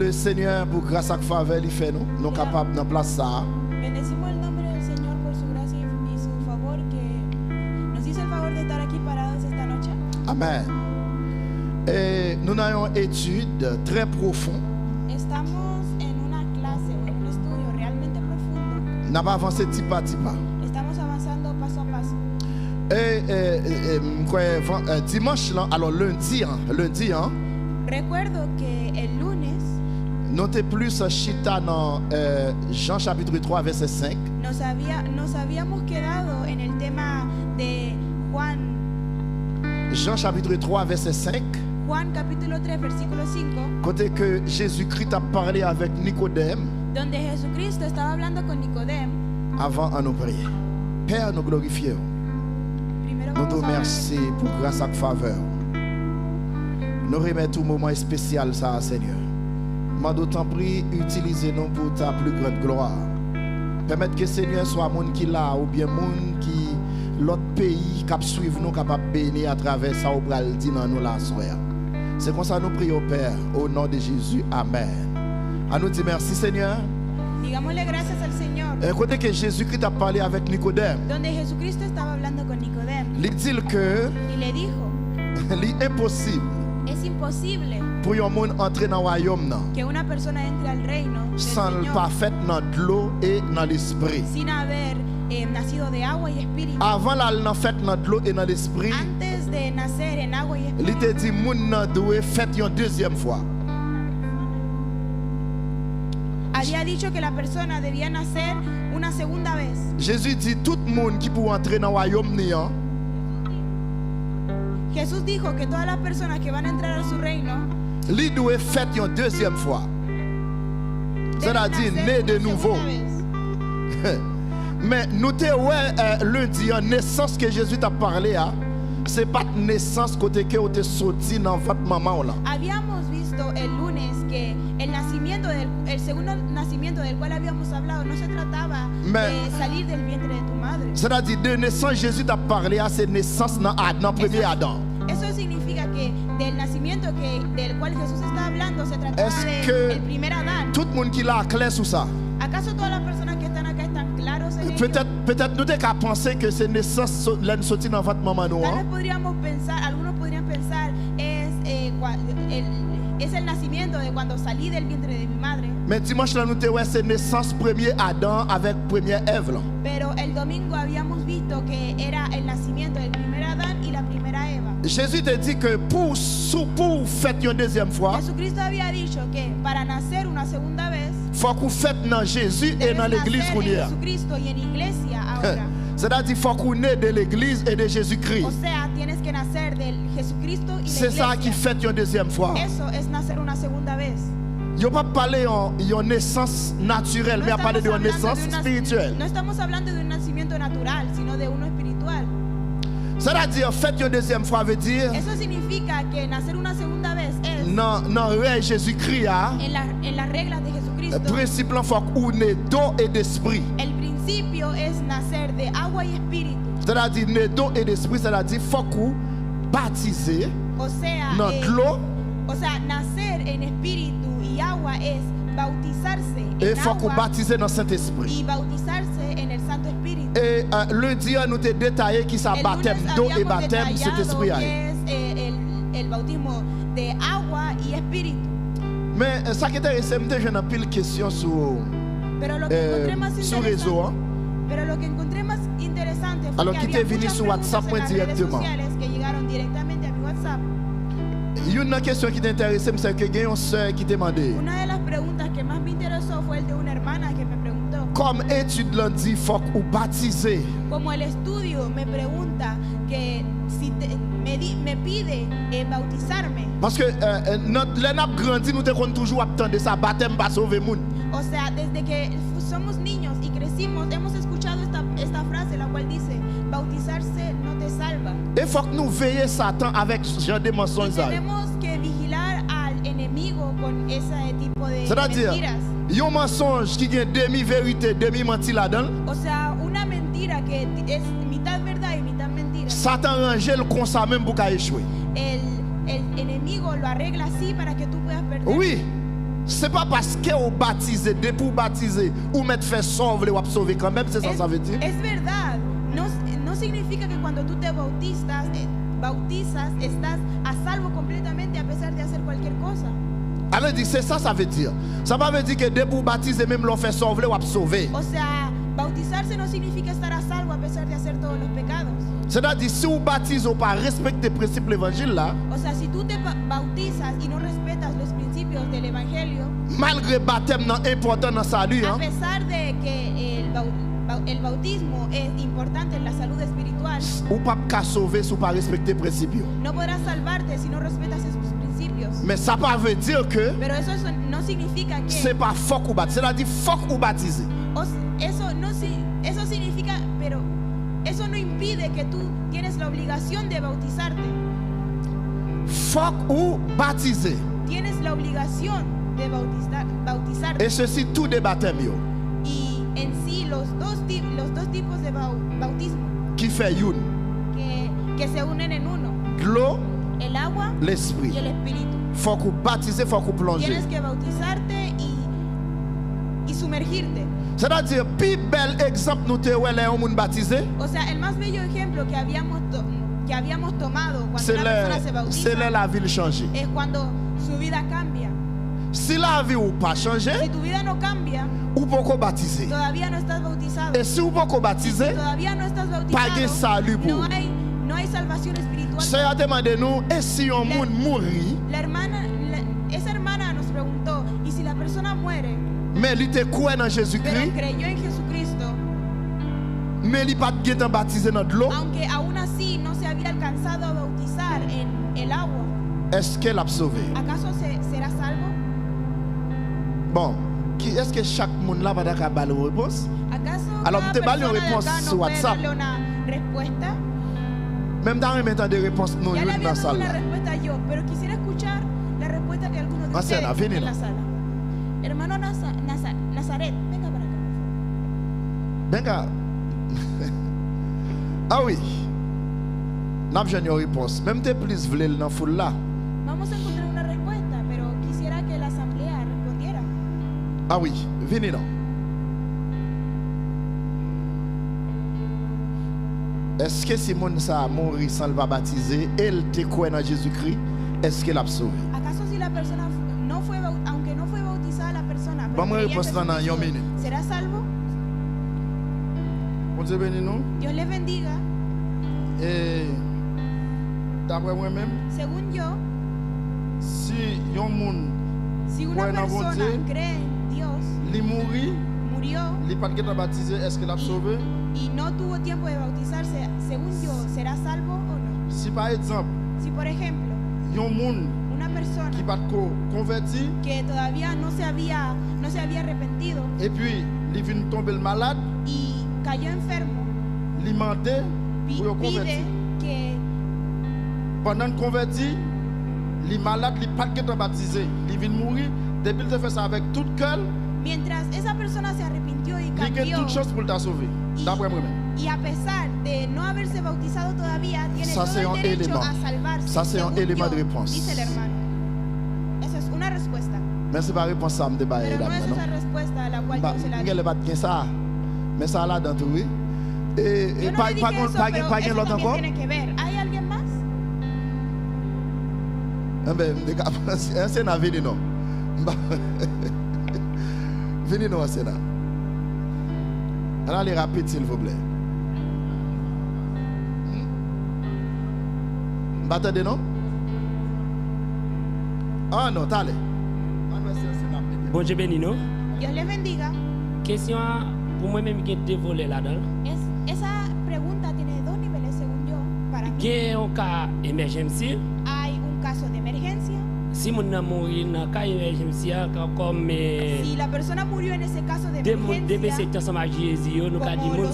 Le Seigneur pour grâce à faveur il fait nous sommes capables de place ça. Bendecimos el nombre del Señor por su gracia y su favor que nos hizo el favor de estar aquí parados esta noche. Amen. Et nous avons une étude très profonde. Estamos en una clase, en un estudio realmente profundo. Nous avons avancé petit pas. Estamos avanzando paso a paso. Dimanche là, alors lundi Recuerdo que el lunes notez plus chita dans Jean chapitre 3 verset 5. nos habíamos quedado en el tema de Juan Jean chapitre 3 verset 5. Juan capítulo 3 versículo 5, Côté que Jésus-Christ a parlé avec Nicodème donde Jesucristo estaba hablando con Nicodemo. avant à nous prier. Père, nous glorifions. Primero Nous te vamos a orar. remercions pour grâce et faveur. Nous remettons tout moment spécial ça, Seigneur. Mais d'autant prie, utilisez-nous pour ta plus grande gloire. Permettre que Seigneur soit monde qui là ou bien monde qui l'autre pays qui suivre nous capable bénir à travers ça au bral dit dans nous la soirée. C'est comme ça nous prions Père au nom de Jésus. Amen. À nous dire merci Seigneur. Digámosle gracias al Señor. Côté que Jésus-Christ a parlé avec Nicodème. Donde Jesucristo estaba hablando con Nicodemo Il dit que y le dijo, c'est impossible es imposible pour un monde entrer dans le royaume non, que una persona entre al reino del sans le Señor parfait dans l'eau et dans l'esprit. sin haber nacido de agua y espíritu. Avant la fait dans l'eau et dans l'esprit, Antes de nacer en agua y il espíritu, te dit moun nan doit fait une deuxième fois. había dicho que la persona debía nacer una segunda vez. Jésus dit tout le monde qui peut entrer dans le royaume néant, Jesús dijo que todas las personas que van a entrar a su reino il doit fait une deuxième fois. deben C'est-à-dire nacer né de una nouveau. segunda vez. Mais nous te lundi en naissance que Jésus t'a parlé à, c'est pas naissance côté que tu sorti dans votre maman là. Habíamos visto el lunes que el segundo nacimiento del cual habíamos hablado no se trataba de salir del vientre de tu madre. C'est-à-dire de naissance Jésus t'a parlé à c'est naissance dans Adam, premier Adam. Eso significa que del nacimiento del cual Jesús está hablando se trataba Est-ce que del primer Adán. tout le monde qui l'a clair sur ça? ¿Acaso todas las personas que están acá están claros en ello? Peut-être nous t'es qu'à penser que c'est naissance l'année sortie dans votre maman Tal noire. vez algunos podrían pensar es el nacimiento de cuando salí del vientre de mi madre. Mais dimanche là nous te c'est naissance premier Adam avec première Ève là. Pero el domingo habíamos visto que era el nacimiento del primer Adán y la primera Eva. Jésus te dit que pour faire une deuxième fois, Jesucristo había dicho que para nacer una segunda vez faut qu'on fête dans Jésus et debes dans l'église nacer qu'on en y a. Jesucristo y en iglesia ahora. C'est-à-dire faut qu'on naisse de l'église et de Jésus-Christ. O sea, tienes que nacer del Jesucristo y la C'est ça qui iglesia. fait une deuxième fois. Eso es nacer una segunda vez. Il n'y a pas parlé de naissance naturelle, mais à parler de estamos hablando naissance de un spirituelle. no estamos hablando de un nacimiento natural, sino de uno espiritual. C'est-à-dire, faites une deuxième fois veut dire, Eso significa que nacer una segunda vez es dans le Jésus-Christ, en las reglas de le Jesucristo. principe, il faut qu'on ait d'eau et d'esprit. El principio es nacer de agua y espíritu. C'est-à-dire, naître d'eau et d'esprit, c'est-à-dire, il faut qu'on baptise O sea, dans l'eau nacer en espíritu y agua es bautizarse et il en faut qu'on agua baptise dans Saint-Esprit. y bautizarse en el Santo Espíritu. Et lundi, nous avons détaillé qui ça El baptême lunes d'eau et habíamos baptême detallado Saint-Esprit. que es el bautismo de agua y espíritu. Mais ça qui est intéressant, j'ai une pile de questions sur Pero lo que encontré más sur réseau. interesante, pero lo que encontré más interesante fue Alors, que qui había t'est venu muchas sur preguntas WhatsApp, en moi, las redes directement. sociales que llegaron directamente a mi WhatsApp. Il y a une question qui t'intéresse, c'est que il y a une soeur qui t'a demandé. Una de las preguntas que más me interesó fue el de una hermana que me preguntó. Comme étude lundi, il faut qu'on baptise. Como el estudio me pregunta que si me pide bautizarme. Parce que notre l'année grandi, nous devons toujours attendre ça, baptême pas sauver monde. O sea, desde que somos niños y crecimos, hemos escuchado esta frase, la cual dice, bautizarse no te salva. Il faut que nous veillions Satan avec ce genre de Y mensonges. tenemos que vigilar al enemigo con ese tipo de C'est-à-dire, mentiras. il y a un mensonge qui est demi-vérité, demi-menti là-dedans. O sea, una mentira que es mitad verdad y mitad mentira. Satan range le comme ça même pour qu'il échoue. El enemigo lo arregla así para que tú puedas perder. Oui. C'est pas parce que vous baptisez, de pour baptiser, ou mettre fait sauver, ou sauver quand même, c'est ça ça veut dire. Es verdad. No significa que cuando tú te bautizas, estás a salvo completamente a pesar de hacer cualquier cosa. Alors dit c'est ça ça veut dire. Ça ne veut pas dire que de pour baptiser même l'on fait sauver ou sauver. O sea, bautizarse no significa estar a salvo a pesar de hacer todos los pecados. C'est-à-dire si vous baptisez ou pas respecter le principe de l'évangile là. O sea, si tú te bautizas y no respetas los principios del evangelio, malgré baptême non important dans salut a pesar de que el bautismo es importante en la salud espiritual, ou pas qu'à sauver si vous pas respecter principe. No podrás salvarte si no respetas esos principios. Mais ça pas veut dire que pero eso no significa que c'est pas faut ou baptiser, c'est-à-dire faut ou baptiser. Eso significa, pero eso no impide que tú tienes la obligación de bautizarte. Faut ou baptiser. Tienes la obligación de bautizarte. Et ceci tout des baptêmes. Y en sí los dos tipos de bautismo qui fait une que se unen en uno. L'eau, el agua l'esprit. Y el espíritu. Faut que baptiser, faut que plonger. Tienes que bautizarte y sumergirte. C'est-à-dire, plus bel exemple nous te ouais les hommes baptisés. O sea, el más bello ejemplo que habíamos tomado cuando una persona se bautiza. C'est la vie changer. Es cuando su vida cambia. Si la vie ou pas changer, si tu vida no cambia, ou pourquoi baptiser? Todavía no estás bautizado. Et si ou pourquoi baptiser? Si todavía no estás bautizado, pas salut pour. No hay salvación espiritual. C'est à demander nous, et si un monde mourit? Esa hermana nos preguntó, ¿y si la persona muere? Mais il te croit en Jésus-Christ. Pero creyó en Jesucristo. Mais il pas été baptisé dans l'eau. Aunque aún así no se había alcanzado a bautizar en el agua. Est-ce qu'elle a sauvé? ¿Acaso será salvo? Bon, est-ce que chaque monde là va avoir une réponse? ¿Acaso alors cada te parle une réponse sur WhatsApp? Una respuesta? Même dans les méthodes de réponse nous ya le dans la salle. Una respuesta yo, pero quisiera escuchar la respuesta de algunos de ustedes en la sala. Hermano Nazaret, venga para acá. Venga. Ah oui. N'a pas une réponse. Même te plus vle dans foule là. Vamos a encontrar una respuesta, pero quisiera que la asamblea respondiera. Ah oui, venez là. Est-ce que si mon ça mourir sans le baptiser, elle te croit en Jésus-Christ, est-ce qu'elle a sauvé? ¿Acaso si la persona no fue aunque no fue bautizada la persona, vamos a responder dans une minute. ¿Será salvo? Dios les bendiga. D'après moi-même, según yo, si una persona cree en Dios, murió, est-ce qu'il a sauvé? Y no tuvo tiempo de bautizarse, según yo, ¿será salvo o no? Si par exemple, si por ejemplo, una persona que todavía no se había arrepentido, et puis il vient tomber malade, y cayó enfermo, pide que pendant converti, les malades, les pas qui sont baptisés, ils viennent mourir, depuis qu'il fait ça avec tout cœur. Mientras esa persona se arrepintió y cambió, il y a toute chose pour te sauver. D'après moi-même. Y a pesar de no haberse bautizado todavía, tiene todo el derecho a salvarse. Ça c'est un élément de réponse. Dice el hermano. Esa es una respuesta. Mais c'est pas réponse ça me débat là. Pero no es esa respuesta a la cual yo se la digo. Il va bien ça. Mais ça là dans tout oui. Et pas l'autre encore. Tiene que ver. ¿Hay alguien más? C'est na venez non. Venez non c'est là. Allez rapide s'il vous plaît. Attendez non? Ah non, allez. Bon Dieu béni nous. Dios les bendiga. Question pour moi-même qui est volé là-dedans. Esa pregunta tiene dos niveles según yo para mí. ¿Qué un cas emergencia? Hay un caso de emergencia. Si mon morir dans cas emergencia comme si la persona murió en ese caso de emergencia. Como los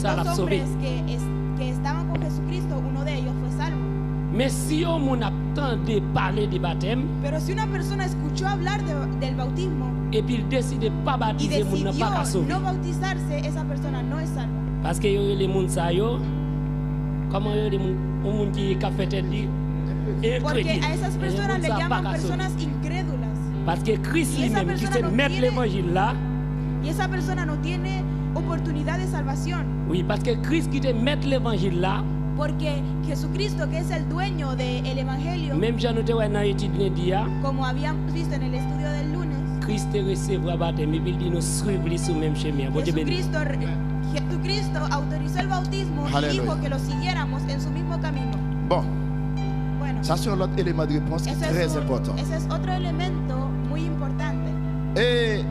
que estaban con Jesucristo, uno de ellos fue salvo. Mais si on attend de parler de baptême, pero si una persona escuchó hablar del bautismo et puis il décide pas baptiser, mon pas sauver. No bautizarse, esa persona no es salva. Parce que les moun sa yo, comment les moun qui a fait tête li. Porque a esas personas le llaman personas incrédulas. Parce que Christ lui-même qui se met l'évangile là. Y esa persona no tiene oportunidad de salvación. Oui, parce que Christ qui te met l'évangile là. Porque Jesucristo, que es el dueño del evangelio, même Jean nous dans l'étude dia, como habíamos visto en el estudio del lunes, Christ recevra baptême et il dit nous suivre sur le même chemin. Jesucristo autorizó el bautismo y dijo que lo siguiéramos en su mismo camino. Bon. Bueno, ça c'est l'autre élément de réponse qui est très important. Ese es otro elemento muy importante. Et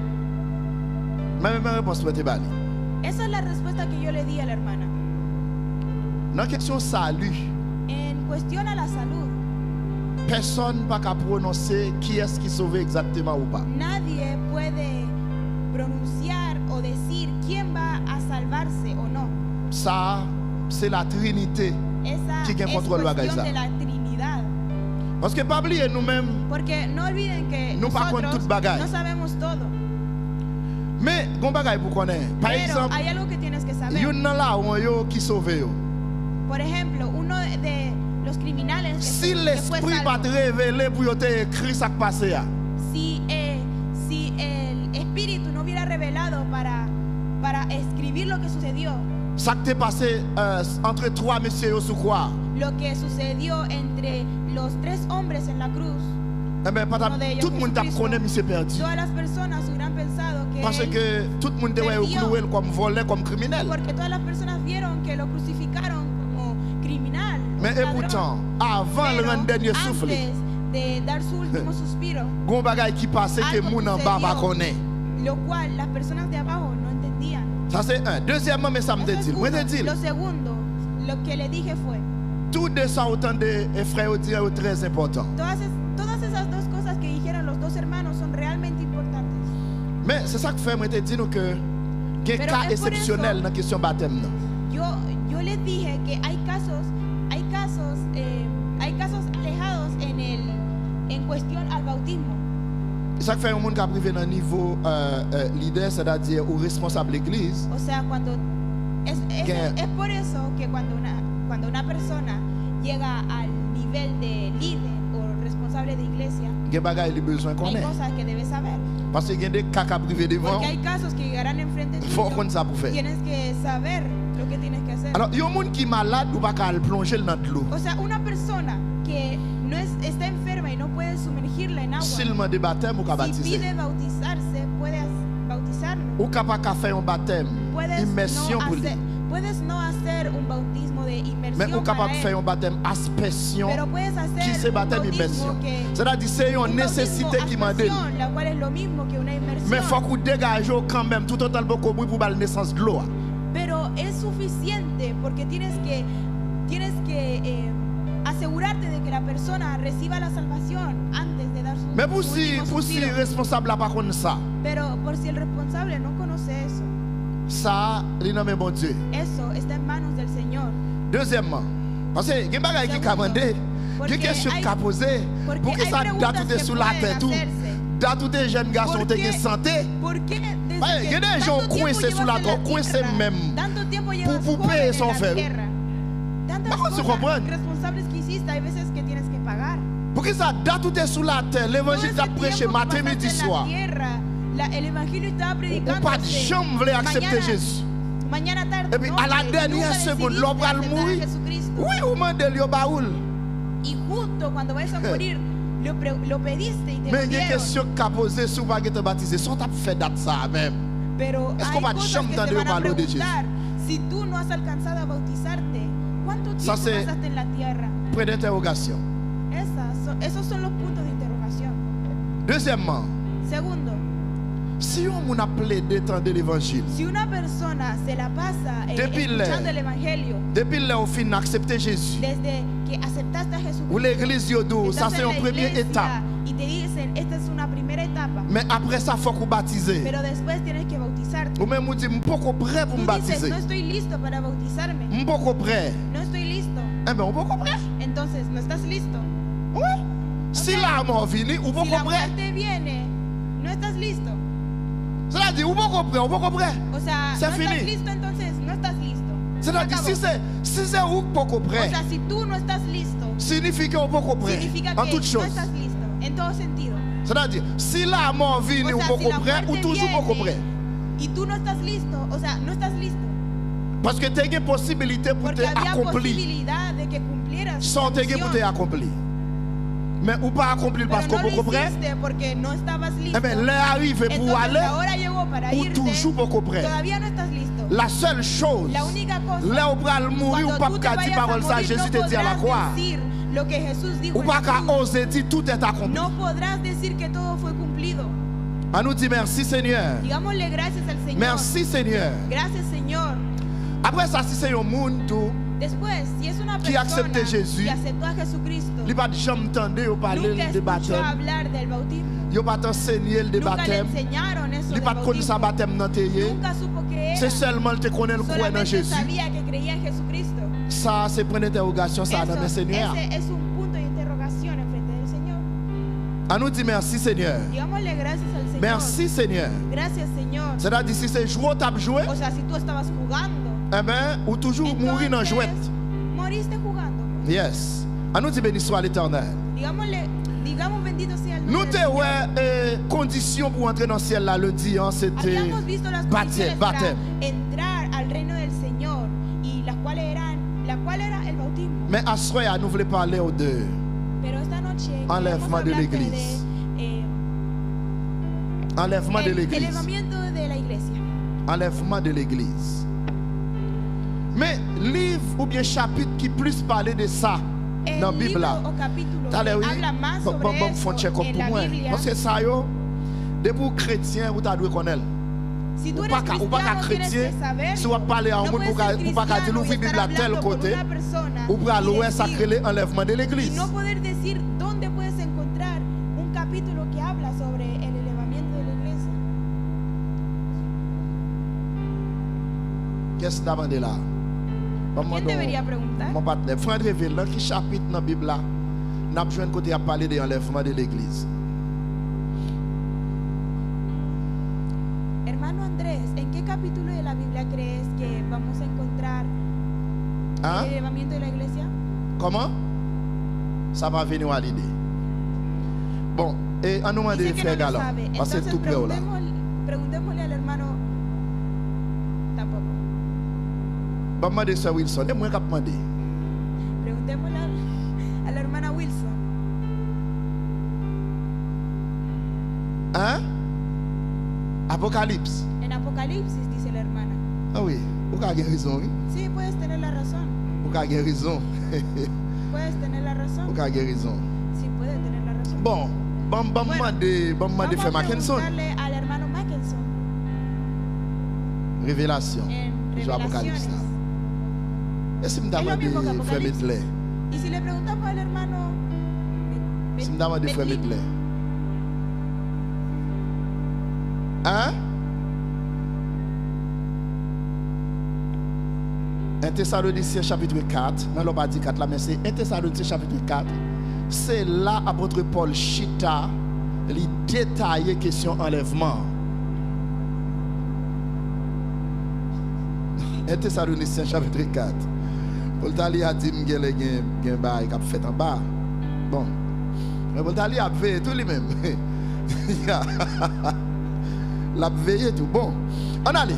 même réponse pour te bali. Esa es la respuesta que yo le di a la hermana. Dans la question salut, en cuestión a la salud, personne ne peut prononcer qui est-ce qui sauve exactement ou pas. Nadie puede pronunciar o decir quién va a salvarse o no. Ça, c'est la Trinité qui contrôle la cuestión de la Trinidad. Parce que pas oublier nous-mêmes. Porque no olviden que nosotros no sabemos todo. Mais gon bagay pour connaître. Par exemple, hay algo que tienes que saber. Yon nan la yo qui sauve yo. Por ejemplo, uno de los criminales si l'esprit va te révéler pour te écrire ça qui passé là. Si el espíritu no hubiera revelado para escribir lo que sucedió. Ça qui t'est passé entre trois messieurs sous croix. Lo que sucedió entre los tres hombres en la cruz. Eh bien, tout le monde a connu monsieur perdu. Todas las personas hubieran pensado que parce que tout le monde devait clouer comme voleur, comme criminel. Porque todas las personas vieron que lo crucificaron como criminal. Mais et pourtant, avant le dernier souffle, de dar su último suspiro, gon bagay qui passait que moun en bas pas connaît. Lo cual las personas de abajo no entendían. Ça c'est un. Deuxièmement, mais ça me dit. Lo segundo, lo que le dije fue. Tout de ça autant de frères dire très important. Todas esas dos cosas que dijeron los dos hermanos son realmente importantes. Mais c'est ça que fait moi te dire que il y a cas exceptionnel dans la question baptême. Yo les dije que hay casos alejados en cuestión al bautismo. C'est ça que fait un monde qui a privé dans niveau leader, c'est-à-dire ou responsable de l'église. O sea, es por eso que cuando una persona llega al nivel de líder o responsable de iglesia, hay cosas que debe saber. Parce qu'il y a des cas qui privés devant. Porque hay casos que llegarán enfrente de ti. Tienes que saber lo que tienes que hacer. Alors, il y a un monde qui est malade ou pas qu'à plonger dans l'eau. O sea, una persona que está enferma y no puede sumergirla en agua. S'il de baptême ou qu'à baptiser. Si pide bautizarse, puedes bautizarlo. Ou capable qu'à faire un baptême, immersion pour lui. Puedes no hacer un bautismo de inmersión. Mais ou capable de faire un baptême aspersion. Qui c'est baptême immersion? C'est-à-dire c'est une nécessité qui m'a donné. Mais il faut que dégage quand même tout autant beaucoup pour la naissance de l'eau. Pero es suficiente porque tienes que asegurarte de que la persona reciba la salvación antes de dar su mais pour si le responsable n'a pas connu ça. Pero por si el responsable no conoce eso. Ça, il n'a même bon Dieu. Eso está en manos del Señor. Deuxièmement, parce que il y a des choses qui sont demandées, des questions qui sont posées, pour que ça date tout sous la tête, date tout les jeunes garçons qui sont santé. Il y a des gens coincés sous la terre, coincés même, pour payer son frère. Tantas cosas responsables que hiciste, hay veces que tienes que pagar. Pour que ça date tout sous la terre, l'évangile t'a prêché matin, midi, soir. El evangelio estaba predicando. Pas de jamais voulu accepter Jésus. Mañana tarde. Et puis à la dernière seconde, l'homme va mourir. Oui, ou mandel yo baoul. Y justo cuando vas a morir, lo pediste y te mais il y a une question qu'a posée sur pas te baptiser. Sont t'as fait date ça même. Pero est-ce qu'on va jamais entendre parler de Jésus? Si tú no has alcanzado a bautizarte, ¿cuánto tiempo pasaste en la tierra? Point d'interrogation. Esos son los puntos de interrogación. Deuxièmement. Segundo. Si on a plaidé de l'évangile, si una persona se la pasa escuchando el evangelio, depuis le fin d'accepter Jésus, desde que aceptaste a Jesucristo, ou l'église yodo, ça c'est une première étape. Y te dicen, esta es una primera etapa. Mais après ça, faut qu'on baptiser. Pero después tienes que bautizarte. Ou même on dit, m'poko prêt pour me baptiser. No estoy listo para bautizarme. M'poko prêt. No estoy listo. Eh ben, m'poko prêt. Entonces, no estás listo. Oui. Si la mort vient, ou m'poko prêt. Si la muerte viene, no estás listo. C'est-à-dire, ou pas prêt. O sea, c'est no fini. Estás listo, entonces no estás listo. C'est-à-dire, si c'est ou pas prêt. O sea, si tú no estás listo, signifie que ou pas prêt. Significa en que toute chose. No estás listo, en todo sentido. C'est-à-dire, si la mort vient ou pas prêt, ou toujours pas prêt. Y tú no estás listo, o sea, no estás listo. Parce que tu as une possibilité pour te accomplir. Sans te pour te accomplir. Mais ou pas accomplir parce qu'on peut prêt. Eh bien, l'arrivée pour aller, ou toujours pas prêt. La seule chose, là où va mourir, ou pas qu'à dire parole ça, Jésus te dit à la croix. Ou pas qu'à oser dire tout est accompli. No podrás decir que todo fue cumplido. On nous dit merci Seigneur. Digámosle gracias al Señor. Merci Seigneur. Gracias Señor. Après ça, si c'est un monde Después, si es una qui accepte Jésus, qui aceptó a Jesucristo, il n'a pas jamais entendu parler de baptême. Il n'a pas enseigné le baptême. Il n'a pas connu sa baptême dans tes yeux. C'est seulement que tu connais le croix dans Jésus. Ça, c'est pour une interrogation, ça, dans le Seigneur. On nous dit merci Seigneur. Merci Seigneur. C'est-à-dire si c'est jouer, tu as joué. Eh bien, ou toujours mourir dans jouet. Yes. On nous dit béni soit l'Éternel. Nous avons condition pour entrer dans le ciel là, le dit, c'était baptême. Mais à ce moment, nous voulons parler aux deux. Enlèvement de l'église. Enlèvement de l'église. Enlèvement de l'église. Mais livre ou bien chapitre qui plus parler de ça dans la Bible là. Bon, faut checker pour moi. Parce que ça yo, de pour chrétien ou t'as dû connaître. Ou pas chrétien, si on parle à un monde pour pas dire l'ouvrir la Bible à tel côté, ou pour aller sacrer l'enlèvement de l'église. Qu'est-ce que tu as demandé là? ¿Quién debería preguntar? Mon partenaire, frère révèle dans quel chapitre dans la Bible là, nous avons besoin de côté à parler de l'enlèvement de l'église. Hermano Andrés, ¿en qué capítulo de la Biblia crees que vamos a encontrar el elevamiento de la iglesia? Comment? Ça va venir à l'idée. Bon, et on nous demande de faire galop, parce que c'est tout près là. Preguntémosle al hermano. Tampoco. Vamos a demander a Wilson. Et moi, je vais demander. Preguntémosle a la hermana Wilson. Hein? Apocalypse. En Apocalipsis dice la hermana. Ah oui, vous avez raison. Oui? Sí, puedes tener la razón. Vous avez raison. Puedes tener la razón. Vous avez raison. Sí, puedes tener la razón. Bon, vamos a demander a Mackinson. Al hermano Mackinson. Révélation. En Apocalypse. Est-ce que me demande frère Medley? Y si le preguntamos al hermano. Si me demande frère Medley. Hein? 1 Thessaloniciens chapitre 4, non, pas dit 4 là, mais c'est 1 Thessaloniciens chapitre 4. C'est là, apôtre Paul Chita, il détaille question enlèvement. 1 Thessaloniciens chapitre 4. Paul Tali a dit qu'il y a un bail qui a fait en bas. Bon. Mais Paul Tali a veillé tout lui-même. La veillé tout. Bon. On allait.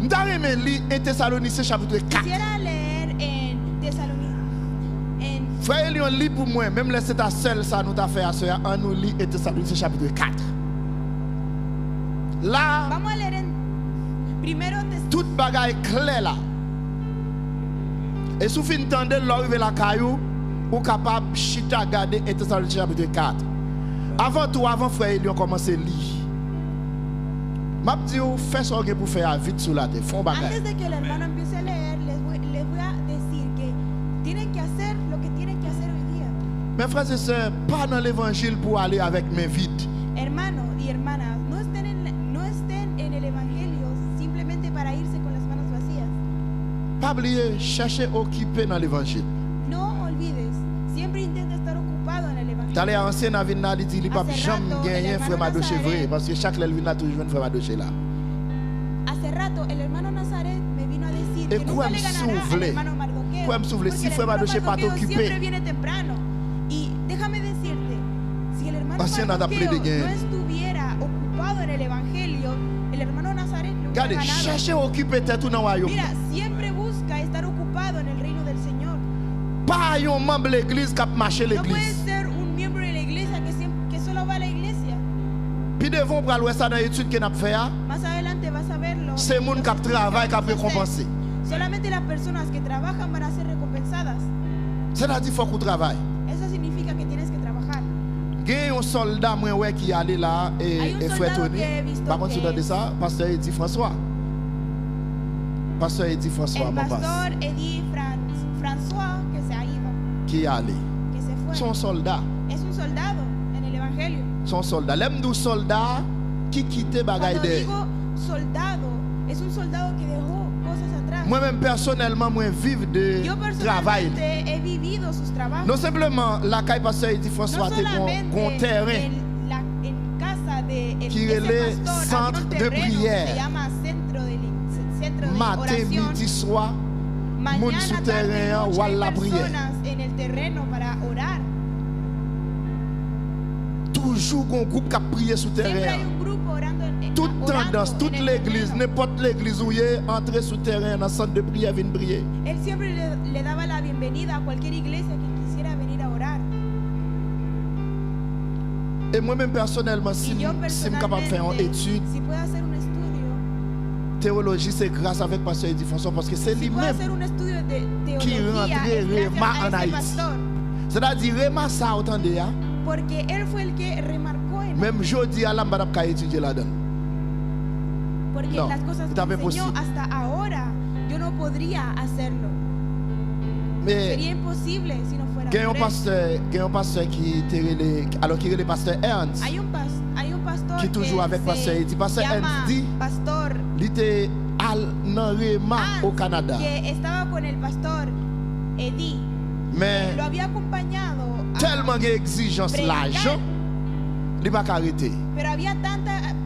Nous allons lire 1 Thessaloniciens chapitre 4. Quisiera leer en Thessaloniciens. Frère, il lit pour moi. Même laisser ta seule, ça nous a fait à cela. On nous lit 1 Thessaloniciens chapitre 4. Là. Vamos a leer en primero toute bagaille claire là. Et si vous entendez l'arrivée la caillou, vous capable chita garder 1 Thessaloniciens chapitre 4. Avant tout, avant frère, ils ont commencé à lire. Je dis, fais ce que vous faire vite sur la tête. Antes de que el hermano empiece a leer, les voy a decir que tienen que hacer lo que tienen que hacer hoy día. Mes frères et sœurs, pas dans l'évangile pour aller avec mes vides. Hermanos y hermanas, no estén en el evangelio simplemente para irse con las manos vacías. Pas oublier, chercher occuper dans l'évangile. No olvides, siempre intenta estar ocupado en el evangelio. T'allais ancien Navina dit il pas jamais gagner frère Madoché vrai parce que chaque lève a toujours un frère Madoché là. Hace rato el hermano Nazaret me vino a decir que nunca le ganará al hermano Mardoqueo. Quoi me souffler si frère Madoché pas occupé. Siempre viene temprano. Y déjame decirte, si el hermano ancien n'a appelé de gain. No estuviera ocupado en el evangelio, el hermano Nazaret lo hubiera Regardez, ganado. cherchez à occuper tête tout dans le royaume. Mira, siempre busca estar ocupado en el reino del Señor. Pas un membre de l'église qui a marché No puedes l'église. ser un miembro de la iglesia que solo va a la iglesia. Puis devant pour aller ça dans l'étude qu'on a fait, Más adelante vas a verlo. c'est monde qui travaille qui a récompensé. Solamente las personas que trabajan van a ser recompensadas. C'est-à-dire qu'il faut qu'on travaille. Eso significa que tienes que trabajar. Il y a un soldat qui est allé là et frère Tony. Par contre, tu ça, pasteur Eddie François. Pasteur Eddie François, El mon pastor Eddie François que se ha ido, qui est allé. que se fue. Son soldat. Es un soldado en el evangelio. Son soldat. L'aime du soldat qui quittait bagaille Cuando de. digo soldado, es un soldado que dejó cosas atrás. Moi-même personnellement, moi vivre de Yo travail. personalmente he vivido sus trabajos. Non simplement la caille pasteur Eddie François No était solamente un terrain en casa de qui ese relait pastor, había centre un de terreno que prière. se llama centro de matin, oración. midi, soir. Moun Mañana, sous tarde y terrain, noche ou à hay la prière. personas en el terreno para orar. Toujours un groupe qui a prié sous Siempre hay terrain. un grupo orando Toute orando tendance, toute en el l'église, terreno. n'importe l'église où il est, entrer sous terrain dans le centre de prière, venir prier. Él siempre le daba la bienvenida a cualquier iglesia que quisiera venir a orar. Et moi-même personnellement, si Y yo je suis capable de faire une personalmente, étude, si puedo hacer un estudio, théologie, c'est grâce avec Pasteur Eddie François, parce que c'est si puedo hacer lui-même. un estudio de qui teología, rentrait es gracias vraiment a en ese Haïti. pastor, C'est-à-dire, vraiment ça, attendez, hein? porque él fue el que remarcó en Même jeudi, à l'âme, je vais étudier là-dedans. porque No, las cosas está que bien enseñó posible. hasta ahora yo no podría hacerlo. Mais Sería imposible si no fuera il y a por él. un pasteur qui était alors qu'il est le pasteur Ernst. Hay un pastor Qui toujours avec pasteur Eddie. Pasteur llama Ernst dit, Pastor il était dans Rema Hans, au Canada. que estaba con el pastor Eddie. Mais Lo había acompañado a tellement d'exigence predicar, l'argent, il n'a pas arrêté.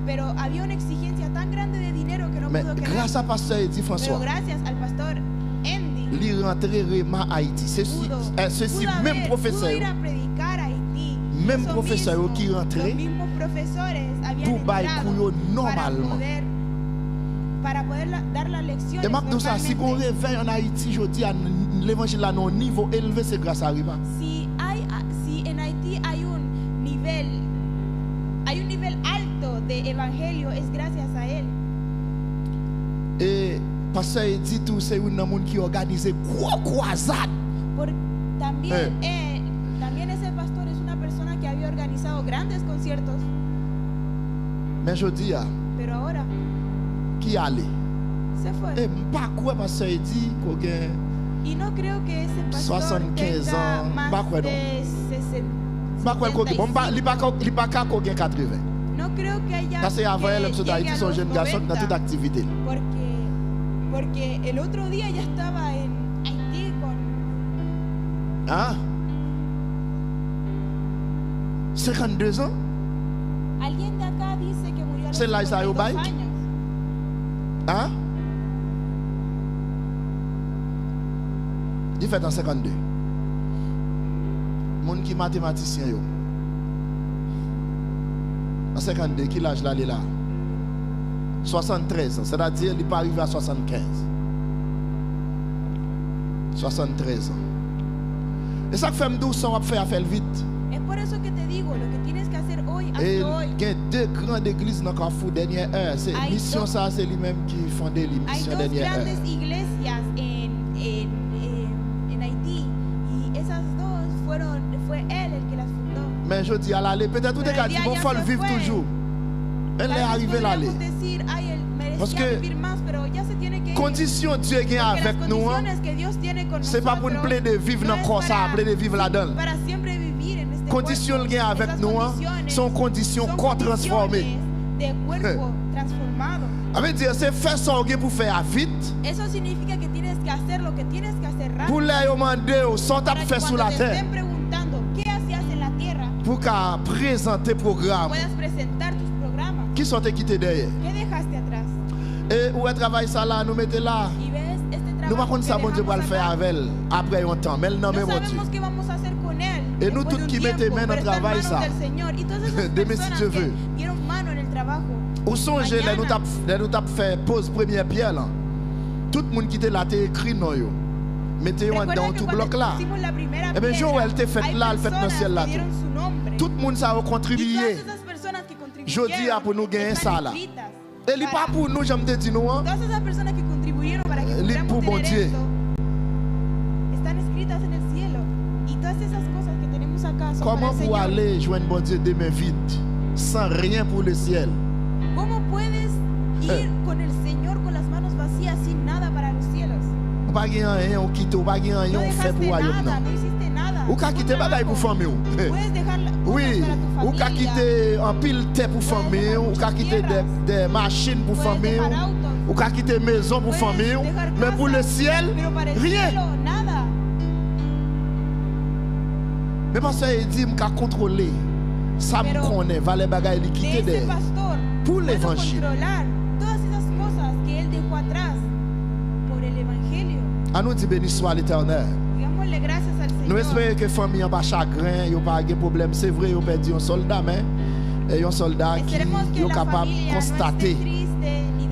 pero había una exigencia tan grande de dinero que no Mais pudo grâce quedar. à pasteur Eddie Pero François, gracias al pastor Andy il est rentré Rema Haïti. Ceci, même pudo professeur, ir a predicar a Haití. même Eso professeur mismo, qui rentré los mismos profesores habían pour bailler entrado normalement. para poder dar las lecciones Et maintenant, ça, si on normalmente. réveille en Haïti, je dis, l'évangile à un niveau élevé, c'est grâce à Rema. Si en Haití hay un nivel alto de evangelio, es gracias a él. Et pasteur dit tout, c'est un monde qui organise gros croisade. También ese pastor es una persona que había organizado grandes conciertos, Mais je dis, pero ahora qui allait? se fue. Et pas quoi pasteur dit qu'on gagne. Y no creo que ese pastor 75 tenga ans, más pas quoi, non? de 60. Pas quoi qu'on gagne. Bon, il pas qu'à qu'on gagne 80. No creo que haya Parce qu'avant, que elle, llegue Haïti, a son los jeune garçon dans 90, toute activité. porque el otro día ya estaba en Haití con Hein? 52 ans? alguien de acá dice que murió a los C'est là, ça, 52 au bike? años. Hein? Il fait en 52. Moun qui mathématicien yo. En 52, qui l'âge là, il est là? 73 ans, c'est-à-dire il n'est pas arrivé à 75. 73 ans. Et ça fait me douce, on va faire vite. Es por eso que te digo, lo que tienes que hacer hoy, Et hazlo hoy. il y a deux grandes églises dans le Carrefour dernière heure. C'est Hay mission dos- ça, c'est lui-même qui fondait Hay l'émission dos dernière heure. grandes iglesias en Haití y esas dos fue él el que las fundó. Mais je dis à l'aller, peut-être tout Pero est qu'à el dire, día bon, ya faut le se vivre fue. toujours. Elle est Tal vez arrivée l'aller. podríamos decir, ay, él Parce merecía que vivir más, pero ya se tiene que ir. Condition Dieu qui est Porque avec las nous, condiciones que Dios tiene con c'est pas pour nous nosotros plaire de vivre no dans le es corps, ça, para- plaire de vivre là-dedans. para siempre vivir en este Conditions cuerpo. qui est avec Esas nous condiciones sont conditions son qu'on transformer. condiciones de cuerpo transformado. Ça veut dire, c'est faire ça pour faire vite. Eso significa que tienes que hacer lo que tienes que hacer Pour rápido. les demander, sans Para taper que faire sur cuando la te terre. estén preguntando qué hacías en la tierra, Pour qu'à présenter programme. puedas presentar tus programas. Qui sont quittés derrière. ¿Qué dejaste atrás? Et où est travail ça là, nous mettez là. Y ves este Nous trabajo par contre que ça, bon Dieu va le dejamos faire acá. avec elle. Après un temps, mais elle n'en No même pas sabemos qué vamos a hacer con él Et nous tous qui mettons main dans le travail, ça. Demain, si Dieu veut. Où songez, nous avons fait pause première pierre là. Tout le monde qui était là, t'es écrit non yo. Mettez-vous dans tout bloc là. Et bien, Joël t'est fait là, elle fait dans le ciel là. Tout le monde ça a contribué. Je dis pour nous gagner ça là. Et il n'est pas pour nous, j'aime te dire nous. Il est pour mon Dieu. Comment vous allez joindre mon Dieu demain vite, sans rien pour le ciel? ¿Cómo puedes ir con el Señor con las manos vacías sin nada para los cielos? Pas rien, on quitte, pas rien, on fait pour royaume. No hiciste nada. Ou ka quitter bagaille pour famille. Oui, ou ka quitter en pile terre pour famille, ou ka quitter des machines pour famille, ou ka quitter maison pour famille, mais pour le ciel, rien. Mais parce qu'il dit qu'à contrôler, ça me connaît, valait bagaille li quitter des pour l'évangile. À nous dit béni soit l'Éternel. Nous espérons que la famille n'a pas chagrin, il n'y a pas de problème. C'est vrai, ils ont perdu un soldat, mais un soldat qui est capable de constater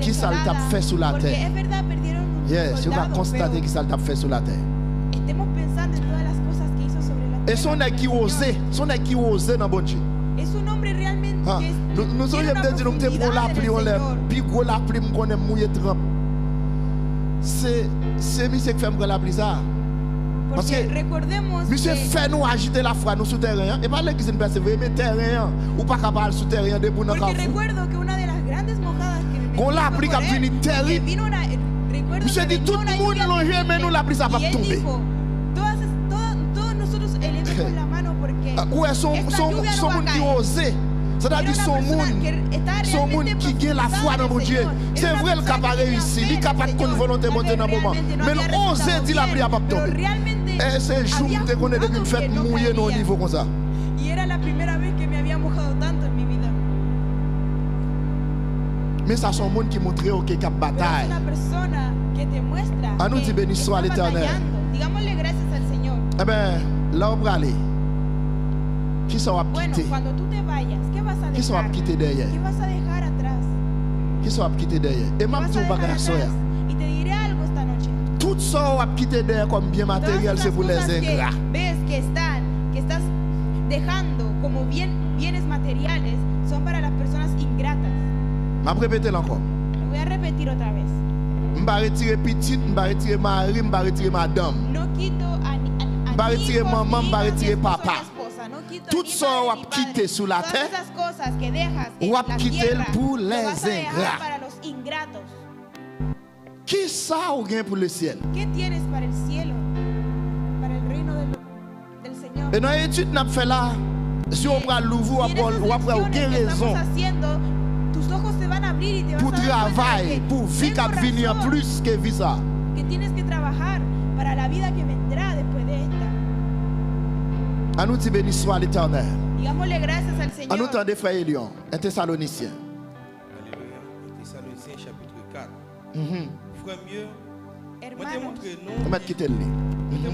qui ça t'a fait sous la terre. Yes, il a constaté qui ça t'a fait sous la terre. Et son qui osé, dans bon Dieu. Nous sommes dit nous pour la pluie, on l'a plus gros la pluie, on est mouillé trop. C'est monsieur qui fait me la pluie ça. Parce que monsieur fait nous agiter la foi nous souterrain et pas l'église ne persévère mais terrain ou pas capable souterrain de pour nous faire. On l'a pluie qui a fini terrible. Monsieur dit tout le monde longe mais nous la pluie ça va tomber. Ouais, son monde qui osé. C'est-à-dire son monde qui gagne la foi dans mon Dieu. C'est vrai le capable réussir, il est capable de volonté monter dans le moment. Mais l'oser dit la prière pas tomber. Et c'est jour que qu'on est depuis une fête mouillée au niveau comme ça. Mais ça son monde qui montre au qu'il y a bataille. À nous dit béni soit l'Éternel. Eh bien, là on va aller. Qui sera quitté? Qui sera quitté derrière? Qui sera quitté derrière? Et même tout bagage soya. Tout ça va quitter derrière comme bien matériel, c'est pour les ingrats. Que estás dejando como bienes materiales son para las personas ingratas. Je vais répéter encore. Lo voy a repetir otra vez. Je vais retirer petite, je vais retirer mari, je vais retirer madame. No quito a je vais retirer maman, je vais retirer papa. Tout ça va quitter sous la terre. On va quitter pour les ingrats. Qui ça ou gain pour le ciel? Et dans l'étude n'a fait là, si on va l'ouvrir, on va avoir aucune raison pour travailler, pour vivre à venir plus que visa. À nous dit béni soit l'Éternel. À nous tendez frère Elion, un Thessalonicien. Alléluia. Thessaloniciens chapitre 4. Frère mieux, on va quitter le lit.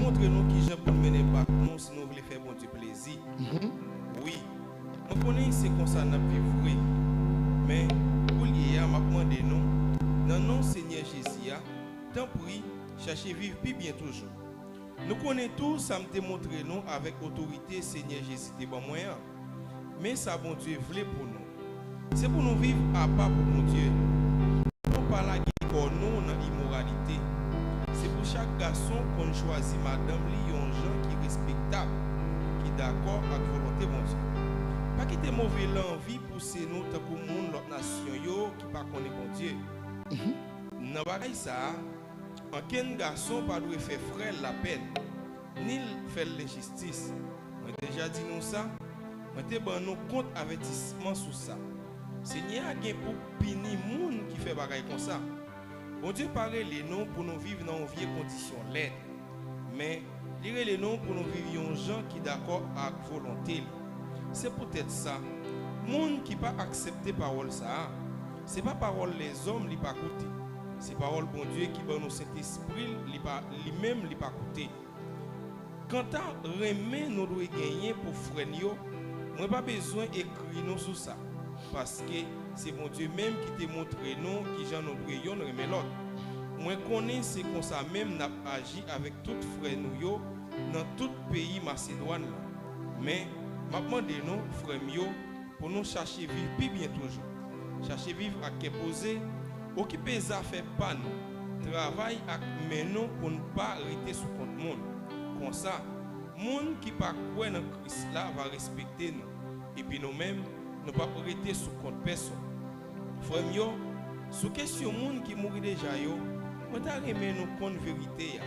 Montrez-nous qui j'ai pour mener pas nous si nous voulons faire bon Dieu plaisir. Oui, je connais c'est comme ça n'a vivre. Mais pour lier m'a demandé nous dans nom Seigneur Jésus, tant prie, cherchez vivre plus bien toujours. Nous connaissons tout, ça me démontre nous avec autorité Seigneur Jésus de bon moyen. Mais ça bon Dieu voulait pour nous. C'est pour nous vivre à part pour mon Dieu. Non pas la guerre pour nous dans l'immoralité. C'est pour chaque garçon qu'on choisit madame Lyon Jean qui est respectable, qui est d'accord avec la volonté de mon Dieu. Pas quitter mauvais l'envie pour nous tant que monde l'autre nation yo qui pas connaît bon Dieu. Dans bagaille ça, aucun garçon pas doit faire frère la peine, ni faire l'injustice. Moi déjà dit nous ça, moi te ban nous compte avertissement sur ça. Seigneur a gain pour punir monde qui fait bagaille comme ça. Bon Dieu parle les noms pour nous vivre dans une vieille condition laide. Mais lire les noms pour nous vivre gens qui d'accord avec volonté. C'est peut-être ça. Monde qui pas accepter parole ça, c'est pas parole les hommes li pas écouter. C'est parole bon Dieu qui va nous Saint-Esprit lui même li pas écouter. Quand à remet nous doit gagner pour frère yo, moi pas besoin d'écrire nous sur ça parce que c'est mon Dieu même qui te montre nous qui j'en nous doit remet l'autre. Moi connais c'est comme ça même n'a agi avec tout frère nous yo dans tout pays Macédoine. Mais m'a demandé nous frère yo pour nous chercher vivre plus bien toujours. Chercher vivre à qui poser, occuper les affaires pas nous. Travail à nous pour ne pas rester sous compte monde. Comme ça, monde qui pas croire dans Christ là va respecter nous. Et puis nous-mêmes, ne pas rester sous compte personne. Frère yo, sous question monde qui mourit déjà yo, on t'a remis nous compte vérité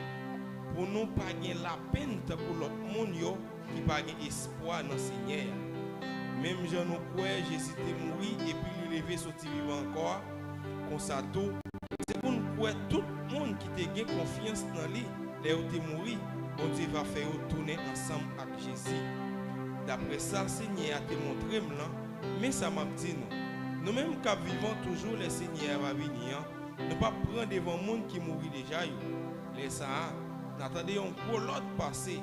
pour nous pas gagner la peine pour l'autre monde yo qui pas gagner espoir dans Seigneur. Même je nous crois Jésus était mort et puis il levé sorti vivant encore. Comme ça tout, c'est pour nous croire tout le monde qui te gagne confiance dans lui, là où tu es mort, bon Dieu va faire tourner ensemble avec Jésus. D'après ça, le Seigneur a te montré maintenant, mais ça m'a dit nous. Nous-mêmes qui vivons toujours, le Seigneur va venir. Ne pas prendre devant le monde qui mourit déjà. Les ça, n'attendez un gros lot passer.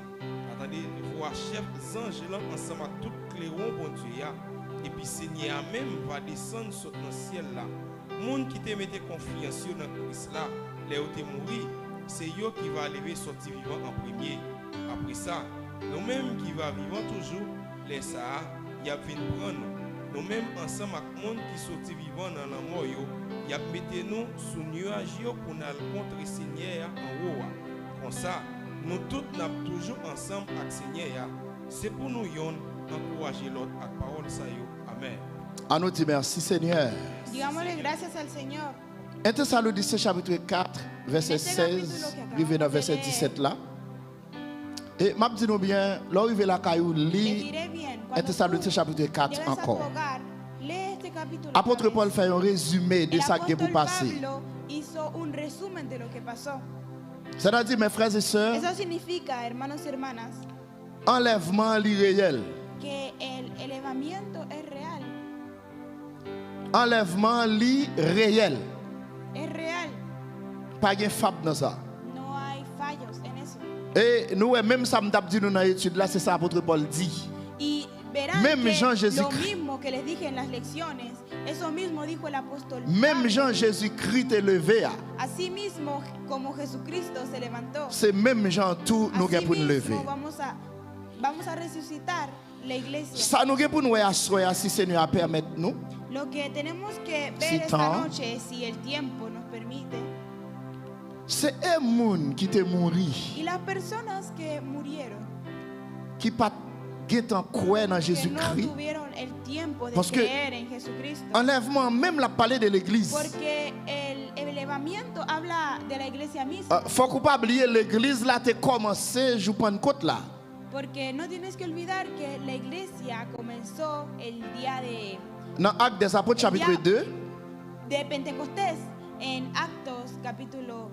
Attendez, voir chef anges là ensemble à tout clairon bon Dieu. Et puis Seigneur même va descendre sur le ciel là. Monde qui te mette confiance dans Christ là, là où tu es mort, c'est eux qui va lever sortir vivant en premier. Après ça, nous-mêmes qui va vivant toujours, les ça, y a venu prendre nous-mêmes ensemble avec le monde qui sorti vivant dans la mort, y a mettez nous sous nuage pour nous rencontrer Seigneur en haut. Comme ça, nous tous nous toujours ensemble avec le Seigneur. C'est pour nous encourager l'autre avec la parole ça. Amen. À nous dire merci Seigneur. Digámosle gracias al Señor. 1 Thessaloniciens chapitre 4, verset 16, arrivé dans verset 17 là. Et m'a dit nous bien, l'arrivée la caillou lit 1 Thessaloniciens chapitre 4 encore. Apôtre Paul fait un résumé de ça qui est pour passer. C'est-à-dire, mes frères et sœurs, eso significa, hermanos y hermanas, enlèvement réel. Que el elevamiento es real. Enlèvement réel. Es real. Pas de fab dans ça. No hay fallos en eso. Et nous, même ça me dit nous dans l'étude là, c'est ça l'apôtre Paul dit. Y verán même que Jean Jésus lo mismo que les dije en las lecciones, eso mismo dijo el apóstol même Pablo. Jean Jésus-Christ est levé. Así mismo como Jesucristo se levantó. C'est même Jean tout nous pour nous lever. Vamos a resucitar la iglesia. Ça nous pour nous asseoir si Seigneur permet nous. Lo que tenemos que ver Si esta temps, noche, si el tiempo nos permite. C'est un monde qui te mourit. Y las personas que murieron, Qui pas en croire dans que no Jésus-Christ. tuvieron el tiempo de Parce que creer en Jesucristo. enlèvement même la parler de l'église. Porque el elevamiento habla de la iglesia misma. Faut pas oublier l'église là te commencé jour Pentecôte là. Porque no tienes que olvidar que la iglesia comenzó el día Dans Actes des Apôtres chapitre 2, de Pentecostés en Actos capítulo.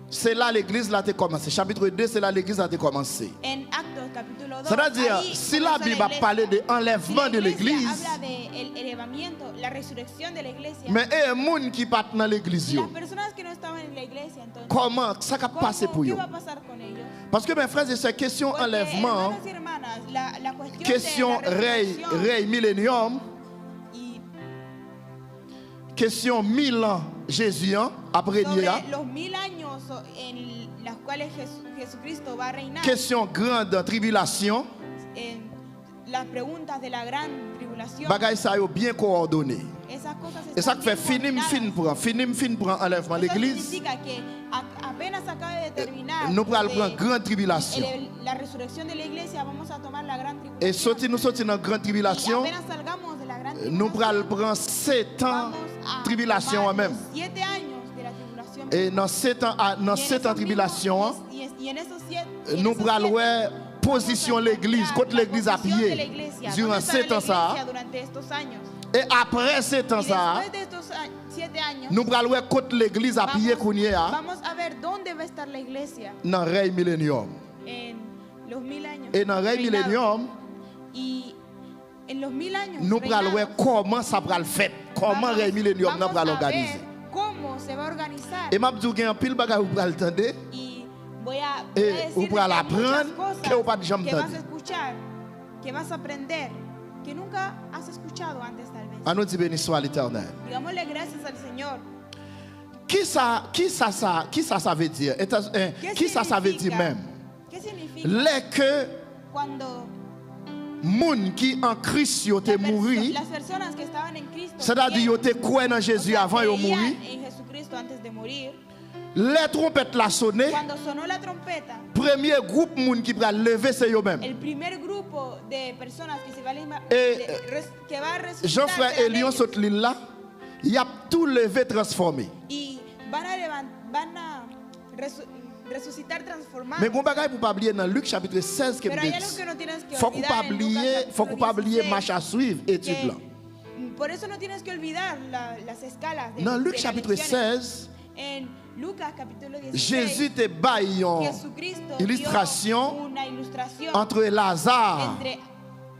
c'est là l'église là te commencé. Chapitre 2, c'est là l'église là te commencé. En Actos capítulo 2. C'est-à-dire, si la Bible a parlé de enlèvement de l'église, habla de el elevamiento, la resurrección de la iglesia. mais il y a un monde qui part dans l'église. Las personas que no estaban en la iglesia, entonces, Comment ça va passer pour ¿qué eux? va a pasar con ellos? Parce que mes frères et sœurs, question Porque, enlèvement, hermanos y hermanas, la cuestión question de la resurrección règne millénium, y question 1000 ans Jésus après sobre Nia, los 1000 años en las cuales Jesucristo va a reinar, question grande tribulation, en las preguntas de la gran tribulación, bagay ça yo bien coordonné. esas cosas Et ça están fait bien coordinadas. finim prend enlèvement Eso l'église. significa que apenas acaba de terminar Nous prenons prendre grande tribulation. la resurrección de la iglesia, vamos a tomar la gran Et tribulación. nous sortir dans grande Y tribulation, apenas salgamos de la gran nous tribulación, prenons 7 ans vamos a tribulation tomar même. los 7 años de la tribulación. Et dans 7 ans Y en esos tribulation, mismos- y en esos siete- nous en esos siete, prenons position l'église, côté l'église à posición de la pied. iglesia, Durant ¿dónde estará 7 ans la ça, iglesia durante estos años? et après 7 ans Y ça, después de estos 7 años, nous prenons côté l'église à pied vamos a ver dónde va a estar la iglesia dans le règne millénium. en los 1000 años. Et dans le règne reinado. millénium, Y en los 1000 años nous prenons reinados, comment ça va le faire, comment le règne millénium nous vamos va a l'organiser. ver cómo se va a organizar. Et m'a dit qu'il y a un pile bagage pour le tendre. Y Et vous pouvez l'apprendre que vous pas de jamais entendu. Que vas a aprender, que nunca has escuchado antes tal vez. À nous dire béni soit l'Éternel. Digámosle gracias al Señor. Qui ça veut dire? Qui ça veut dire même? ¿Qué significa? Les que Cuando moun qui en Christ yo te mouri, las personas que estaban en Cristo, c'est-à-dire yo te croient dans Jésus avant yo mouri. En Jesucristo antes de morir. Les trompettes la sonné. Cuando sonó la trompeta, Premier groupe moun qui va lever c'est yo même. el primer grupo de personas que se va a que va a resucitar Jean-Frère Elion saute là, il a tout levé transformé. y van a resucitar transformados. Mais bon bagay pour pas oublier dans Luc chapitre 16 que Pero hay algo que no tienes que faut olvidar pas en oublier, Lucas faut pas oublier capítulo marche à suivre 16, étude là. Por eso no tienes que olvidar las escalas de Dans Luc de las chapitre lecciones. 16, En Lucas capítulo 16, Jésus te baille une Jesucristo illustration dio una ilustración entre Lazare entre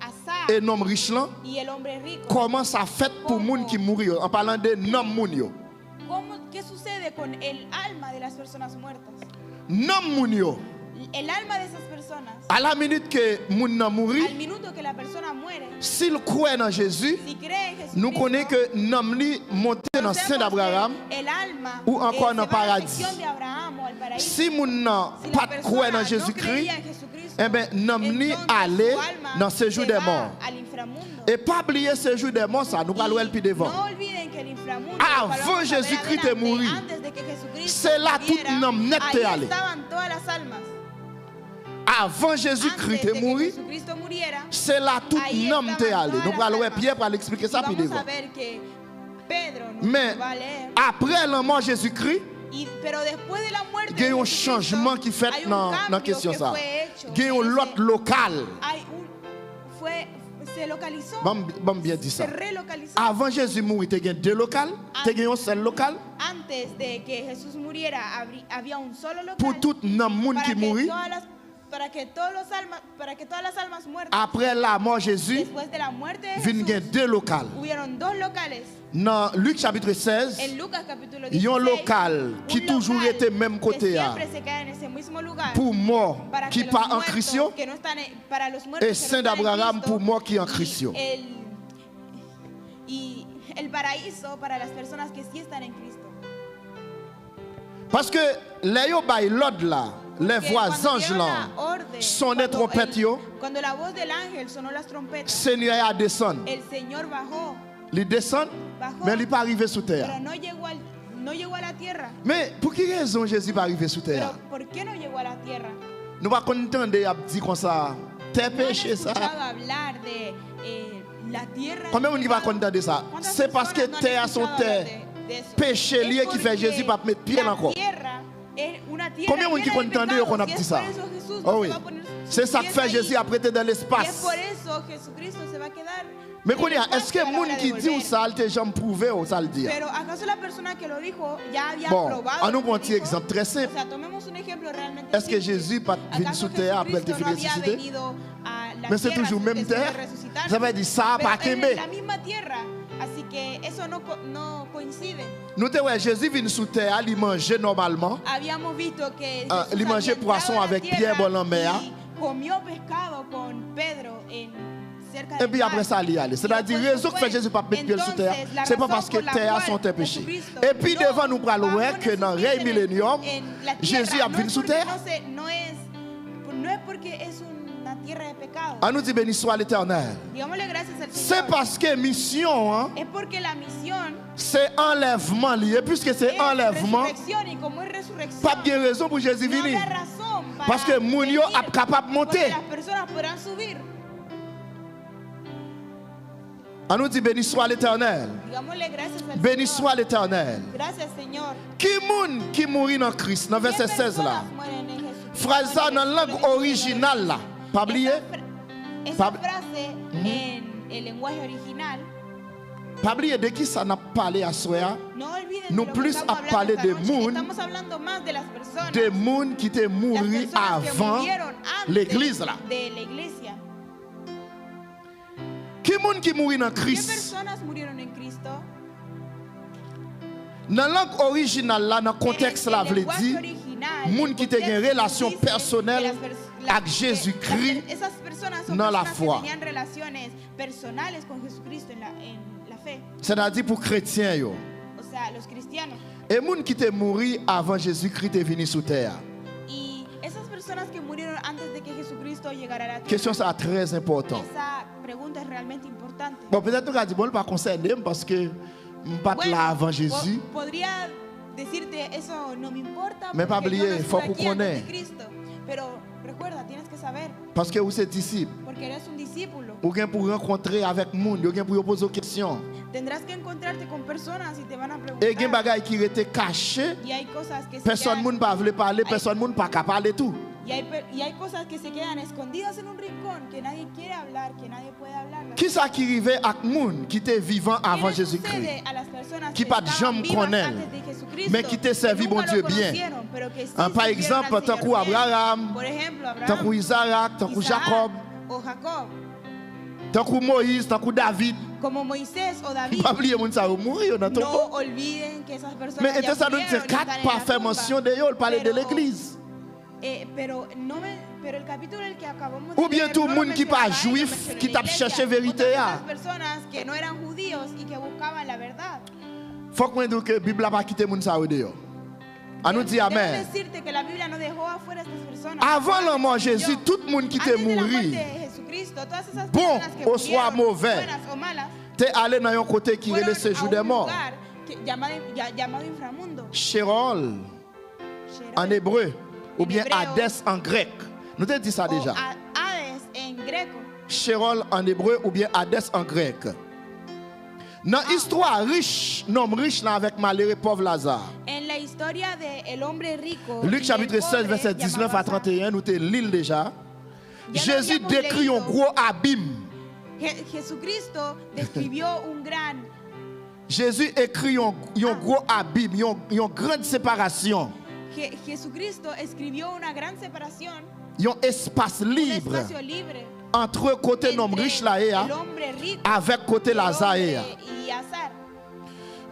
Azar et l'homme riche là. y el hombre rico. Comment ça fait pour moun qui mourir en parlant de nom moun yo. ¿Qué sucede con el alma de las personas muertas? Nom moun yo. El alma de esas personas, À la minute que moun nan al mouri, minuto que la persona muere, s'il croit dans Jésus, si cree en Jesucristo, nous connaissons que nom li monté dans Saint d'Abraham el alma ou encore se dans va a la paradis. sección de Abraham o al paraíso. Si moun nan Si pas la croit persona dans no Jésus-Christ, creía en Jesucristo, eh ben nom li entonces aller su alma dans séjour se des va morts. al inframundo. Et pas oublier séjour des morts, ça nous pas le plus devant. No olviden que el inframundo, Avant lo vamos a ver Jésus-Christ adelante, mourir, antes de que Jesucristo c'est là tout muriera, nom net ahí allé. estaban todas las almas. Avant Jésus-Christ Antes de est que mort, Jesucristo muriera, c'est là tout ahí nom est estaban allé. todas Nous las allons almas. Pierre pour l'expliquer ça plus Vamos devant. a ver que Pedro nos Mais va a leer. après la mort de Jésus-Christ, Pero después de la muerte il y a un de Jesucristo, changement qui fait hay un dans la cambio question que ça. fue hecho. Il y a un lot local. Se localizó, Bon bien dit se ça. relocalizó. Avant Jésus mourir, il y a deux locales, il y a un seul local. Antes de que Jesús muriera, había un solo local Pour tout le monde qui mourit, para que todas las almas muertas, après la mort de Jésus, después de la muerte de il y a Jesús, deux locales. hubieron dos locales. Dans Luc chapitre 16, En Lucas capítulo il y a un 16, local qui un toujours local était même côté que là, siempre se queda en ese mismo lugar, pour mort para qui que los pas en muertos Christ que no están para los muertos et que no Saint están en d'Abraham Cristo, pour moi qui en Christ. y el paraíso para las personas que sí están en Cristo. Parce que les yo bay l'ordre là, les Que voix cuando anges dieron là, la orden, sonner cuando trompette yo, cuando la voz del ángel sonó las trompetas, Seigneur a descendre. el Señor bajó, Il descend, mais il n'est pas arrivé sous terre. pero no llegó a la tierra. Mais pour quelle raison Jésus pas arrivé sous terre? Pero ¿por qué no llegó a la tierra? Nous pas entendre à dire comme ça, t'es ¿No han péché ça. escuchado hablar de la tierra? Combien de gens va entendre ça? ¿Cuántas C'est parce que personas no han terre son escuchado hablar terre. de eso? Péché Es lié qui fait porque Jésus pas mettre pied la encore. tierra es una tierra Combien de gens qui llena de entendent pecados, qu'on a y dit es ça? por eso Jesús Oh no oui. se va a poner C'est sus ça que pies fait ahí. Jésus après dans Y es l'espace. por eso Jesucristo se va a quedar. Mais en el est-ce que espacio a la les hora gens de qui volver. disent ça, ils ont prouvé ou ça le dit? Pero ¿acaso la persona que lo dijo ya había Bon, probado? on nous lo prend un que petit dijo? exemple très O simple. sea, tomemos un ejemplo realmente Est-ce que simple. Jésus pas venu ¿Acaso sous terre après Jesucristo qu'il no fut había ressuscité? venido a la Mais c'est tierra toujours même después de terre. resucitar? Ça veut dire ça, Pero pas es qu'aimer. la misma tierra, así que eso no coincide. Nous te ouais, Jésus vient sous terre, il mangeait normalement. Habíamos visto que Ah, Jesús il mangeait había poisson entrado a la avec tierra Pierre en la mer. y comió pescado con Pedro cerca Et del puis mar. après ça, il y allait. C'est-à-dire, Y la raison que fait después, Jésus pas mettre pied sous terre, entonces, la c'est pas razón parce que por la terre cual sont tes péchés. Jesucristo Et puis no devant nous, va a parlons poner que dans sus le règne pies millénium, en la tierra, Jésus a no venu es sous porque terre. no es porque es una tierra de pecado. On nous dit béni soit l'Éternel. Digámosle gracias al C'est Señor. parce que mission, hein, Es porque la misión c'est enlèvement lié. Puisque c'est es enlèvement, resurrección, y como es resurrección, pas bien raison pour Jésus no venir. habrá razón para Parce que moun yo venir, est capable de porque monter. las personas podrán subir. On nous dit béni soit l'Éternel. Digámosle gracias al Béni Señor. soit l'Éternel. Gracias, Señor. Qui moun qui mourit dans Christ, dans verset 16 là. Mueren en Jesucristo. Phrase ça dans la langue originale là. Pas oublier. Esa frase en el lenguaje original, Pas oublier de qui ça n'a parlé à soi. no olviden Nous de lo que plus estamos à hablando parler esta de noche. moun, Estamos hablando más de las personas, Des moun qui étaient las morts personas que avant murieron antes l'église là. de la iglesia. Qui moun qui mourit dans ¿Qué Christ? personas murieron en Cristo? Dans la langue originale là, dans le contexte En là, el veut lenguaje dire original Moun qui te une relation personnelle avec Jésus-Christ dans la foi. C'est-à-dire pour chrétiens yo. Et moun qui te mouru avant Jésus-Christ est venu sur terre. Question ça très important. Bon, peut-être que tu vas dire bon, pas concerné parce que pas là avant Jésus. Mais pas oublier, il faut qu'on connaisse. Parce que vous êtes disciple. Ou bien pour rencontrer avec monde, ou bien pour poser des questions. Et il y a des choses qui étaient cachées. Personne ne va parler, personne ne va parler tout. Y hay cosas que se quedan escondidas en un rincón que nadie quiere hablar, que nadie puede hablar. Qui ça qui arrivait avec moun qui était vivant avant Jésus-Christ, qui pas de jambe connaît, mais qui t'a servi bon Dieu bien. Par exemple, tant que Abraham, tant que Isaac, tant que Jacob, tant que Moïse, tant que David. Como Moisés o David. No olviden que esas personas. Mais ça nous dit quatre pas faire mention de eux, parler de l'église. Pero el capítulo el que acabamos de bien tout le monde qui pas juif qui t'a cherché vérité là. Personas que no eran judíos y que buscaban la verdad. Faut qu'on dise que Bible a pas quitté moun ça dehors. On nous dit amen. Avant la mort de Jésus, tout le monde qui était mort, bon ou soit mauvais, t'es allé dans un côté qui est le séjour des morts. Sheol en hébreu. Ou bien Hades en grec. Nous t'avons dit ça déjà. Sheol en hébreu ou bien Hades en grec. Dans l'histoire riche, l'homme riche là avec malheureux pauvre Lazare. Luc chapitre 16 verset 19 à 31, nous t'avons lu déjà. Jésus décrit un gros abîme. Jésus écrit un gros abîme, une grande séparation. Jesucristo escribió una gran separación, un espace libre entre côté l'homme riche là avec côté Lazare.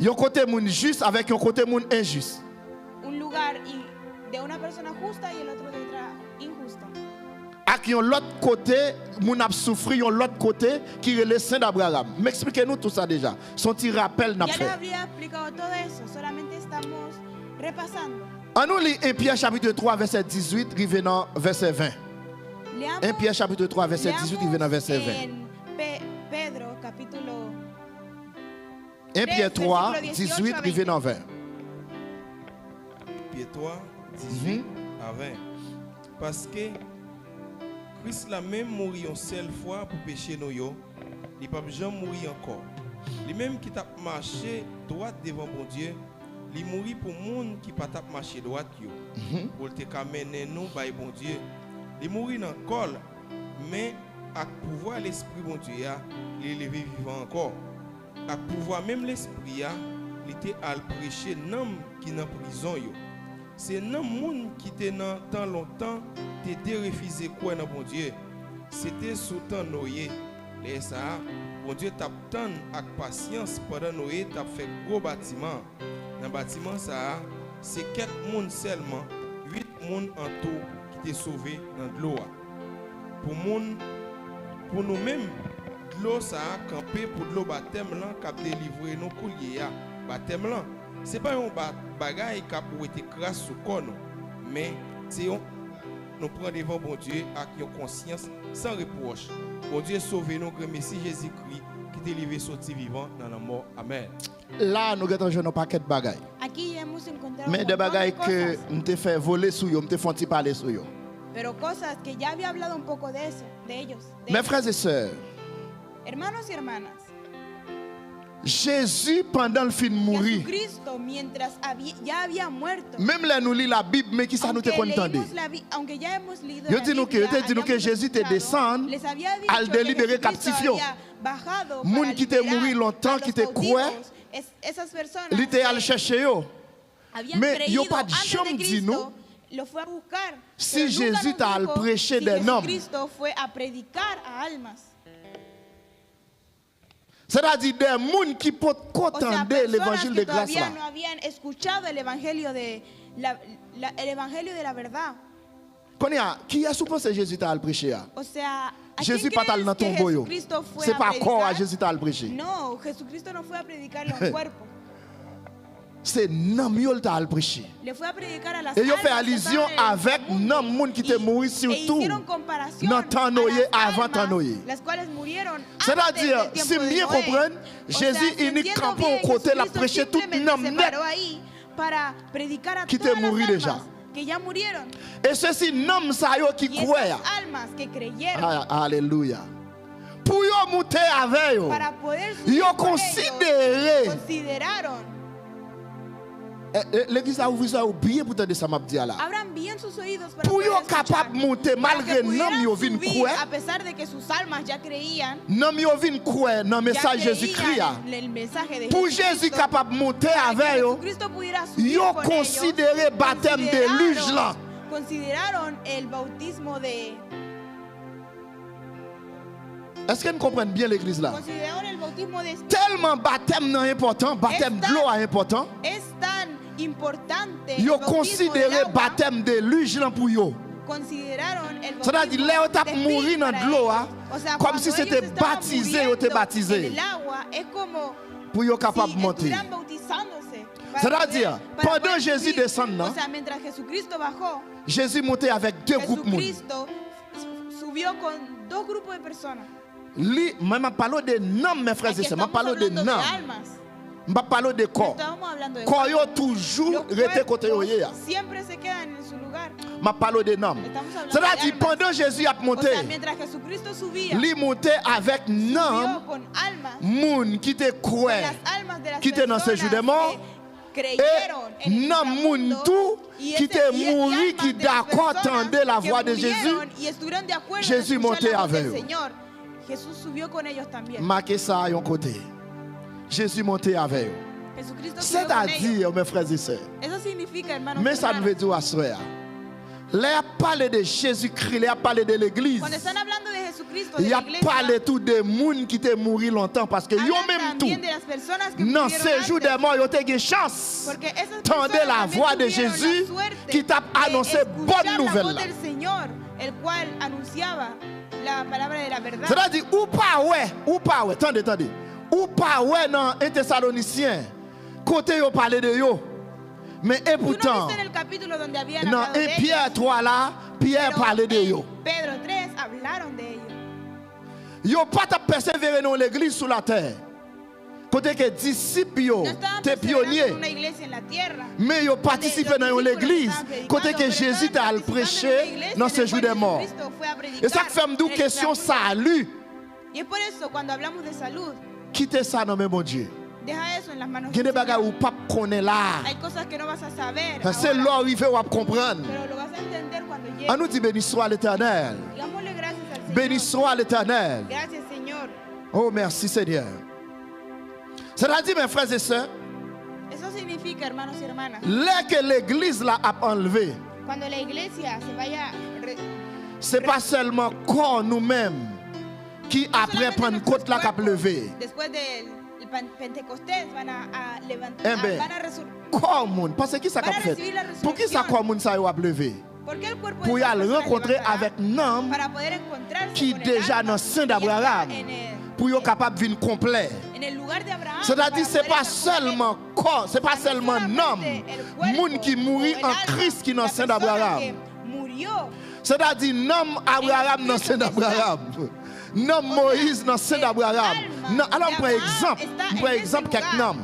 Un côté moun juste avec un côté moun injuste. Un lugar de una persona justa y el otro de otra injusta. Avec un l'autre côté moun a souffri, un l'autre côté qui est le saint d'Abraham. M'expliquez-nous tout ça déjà. Son petit rappel n'a fait. Ya le habría explicado todo eso, solamente estamos repasando. On nous lit 1 Pierre chapitre 3 verset 18 revenant verset 20. 1 Pierre chapitre 3 verset 18 revenant verset 20. Pedro capítulo 1 Pierre 3 18 revenant 20. Pierre 3 18 à 20. Parce que Christ l'a même mouru une seule fois pour pécher nous yo, il pas jamais mourir encore. Lui même qui t'a marché droit devant bon Dieu. Il mourit pour les gens qui ne peuvent pas marcher droit. Pour te mener nous, bon Dieu. Il mourit dans le col, mais avec le pouvoir de l'esprit, bon Dieu, il est levé vivant encore. Avec le pouvoir même l'esprit, il était à prêcher les gens qui sont en prison. C'est les gens qui étaient dans tant longtemps, qui étaient refusés quoi dans bon Dieu. C'était sous temps Noé. Et ça, bon Dieu t'a attendu avec patience pendant Noé, t'a fait gros bâtiment. Dans le bâtiment, c'est quelques personnes seulement, 8 personnes en tout qui étaient sauvés dans l'eau. Pour nous-mêmes, l'eau ça a campé pour l'eau baptême qui a délivré nos couliers. Baptême là, ce n'est pas un bagage qui a été crasse sous corps, mais c'est nous prenons devant bon Dieu avec une conscience sans reproche. Bon Dieu sauve nous, merci Jésus-Christ qui t'est livré sorti vivant dans la mort. Amen. Là, nous avons un paquet de bagailles. Mais des bagailles que nous te fait voler sur eux, nous te font parler sur eux. Mes frères et sœurs, hermanos y hermanas, Jésus, pendant le film mourir, même là nous lisons la Bible, mais qui ça nous te contendait? Je dis que Jésus te descend à délibérer captif. Les gens qui te mourir longtemps, qui te croient, ils étaient allés chercher. Mais il n'y a pas de chambre dit nous. Si Jésus t'a prêché des hommes, c'est-à-dire des gens qui peuvent entendre l'évangile de grâce là. el evangelio de la verdad. Qui est supposé Jésus t'a prêché? O sea, ¿a Jésus quién pas crees dans que ton boyau. Jesucristo fue C'est a pas corps à predicar? Jésus t'a prêché. No, Jesucristo no fue a predicarle a un cuerpo. C'est nam yo t'a prêché. Le fue a predicar a las Et yo almas fait que allusion estaban en el avec mundo. nam moun qui te mouru surtout hicieron comparación dans temps a Noé las avant almas, temps Noé. las cuales murieron C'est-à-dire, antes del si tiempo de bien Noé. comprendre, O sea, Jésus si unique entiendo campé au bien, côté la Jesucristo prêcher tout simplemente nam se net paró ahí para predicar a qui te todas las mouru almas déjà. que ya murieron. Et ceci nam sa yo qui Y croient. esas almas que creyeron Alléluia. Pour yo monter avec yo, para poder subir yo con considéré. ellos, consideraron. L'église a ouvert ça ou bien pour te ça m'a dit là. Abran bien sus oídos para Pour yo poder escuchar, capable monter para malgré que nam pudieran yo vinn subir, croire. a pesar de que sus almas ya creían, Nam yo vinn croire dans ya message Jésus-Christ. creían el mensaje de Pour Jesucristo, Jésus capable monter para que avec yo, Jesucristo pudiera subir yo con considéré ellos, baptême de luge là. consideraron el bautismo de Est-ce que nous comprenons bien l'église là? consideraron el bautismo de Tellement baptême non important, baptême de l'eau est important. es tan importante el Yo bautismo del considéré agua, baptême de luge là pour yo. consideraron el C'est-à-dire, bautismo là, tu as de mouru espíritu dans para de l'eau, ellos. hein, O sea, comme cuando si ellos c'était estaban baptisé ou te muriendo baptisé. en el agua, es como Pour yo capable si de monter. estuvieran bautizándose para C'est-à-dire, poder- para pendant poder Jésus subir. descend, non? O sea, mientras Jesucristo bajó, Jésus montait avec deux groupes de monde. Jesucristo subió con dos grupos de personas. Lui, je parle de noms, mes frères et Aquí sœurs. Je estamos parle de hablando de noms. almas. Je parle de corps. Estamos hablando de Corps yo cuerpos. toujours Los resté côté cuerpos yo. siempre se quedan en su lugar. Je parle de noms. Estamos hablando C'est-à-dire, de almas. pendant Jésus a O monté, sea, mientras Jesucristo subía, lui montait avec subió noms, con almas, moun qui te con croient. las almas de las qui était dans ce jour de mort, que creyeron en el non moun inframundo, tout y qui ese- te y mouru, almas qui de las d'accord personas entendait la que voix de murieron Jésus. y estuvieron de acuerdo en Jésus escuchar montait la voz del avec eux. Señor. Jesús subió con ellos también. Marquez ça à un côté. Jésus montait avec eux. Jesucristo subió con ellos. C'est-à-dire, mes frères et sœurs, Eso significa, hermanos, mais ça ne veut dire à soi. Là, parler de Jésus-Christ, là, parler de l'église. Cuando están hablando de Jesucristo, de Il y la a iglesia, parlé tout des gens qui étaient morts longtemps parce que yo hablan même tout. también de las personas que Non, murieron ce jour antes. des morts, yo te une chance. Porque esas Tendez personas la también voix de tuvieron Jésus la suerte qui t'a de annoncé escuchar bonne la nouvelle voz là. del Señor, el cual anunciaba la palabra de la verdad. C'est-à-dire, ou pas ouais, attendez. Ou pas ouais dans 1 Thessaloniciens, côté yo parler de yo. Mais et Tú no pourtant, viste en el capítulo donde habían dans hablado de 1 Pierre ellos, 3 là, Pierre pero parlait de en yo. Pedro 3 hablaron de ellos. Yo pas ta persévérer dans l'église sur la terre. Côté que disciples yo, No estaban t'es perseverando pionnier. en una iglesia en la tierra. Mais yo participé Los dans discípulos l'église. estaban predicando, Côté que pero Jésus estaban t'a participando en una prêché iglesia dans en ce el jour cual des morts. Jesucristo fue a predicar Et ça fait me en dire el question inframundo. salut. Y es por eso cuando hablamos de salud, Quittez ça dans mes bon Dieu. deja eso en las manos Il y a del des bagages Señor. ou pas connaît là. Hay cosas que no vas a saber C'est ahora, là arrivé ou à comprendre. pero lo vas a entender cuando llegue. On nous dit béni soit l'Éternel. Digámosle gracias al Señor. Béni soit l'Éternel. Gracias, Señor. Oh, merci Seigneur. C'est-à-dire, mes frères et sœurs, Eso significa, hermanos y hermanas, là que l'église là a enlevé, cuando la iglesia se vaya c'est pas seulement corps nous-mêmes qui après Pentecôte là qu'a levé. después del Pentecostés van a levantar, Eh ben, van a resurgir. Corps moun, parce que ça Van qu'a a fait. recibir la Pour qui ça resurrección. corps moun ça yo a levé? ¿Por qué el cuerpo Pour de y esta aller persona rencontrer levantará? avec nom Para poder encontrarse qui con el déjà alma dans le sein que ya d'Abraham. está Pour yo capable de venir complet. en el lugar de Abraham. C'est-à-dire para c'est poder pas estar con él. seulement corps, c'est pas seulement homme, moun qui mourit en Christ qui dans le sein d'Abraham. C'est-à-dire nom Abraham dans le sein d'Abraham. Nom Moïse dans le sein d'Abraham. Alors on prend exemple quelques noms.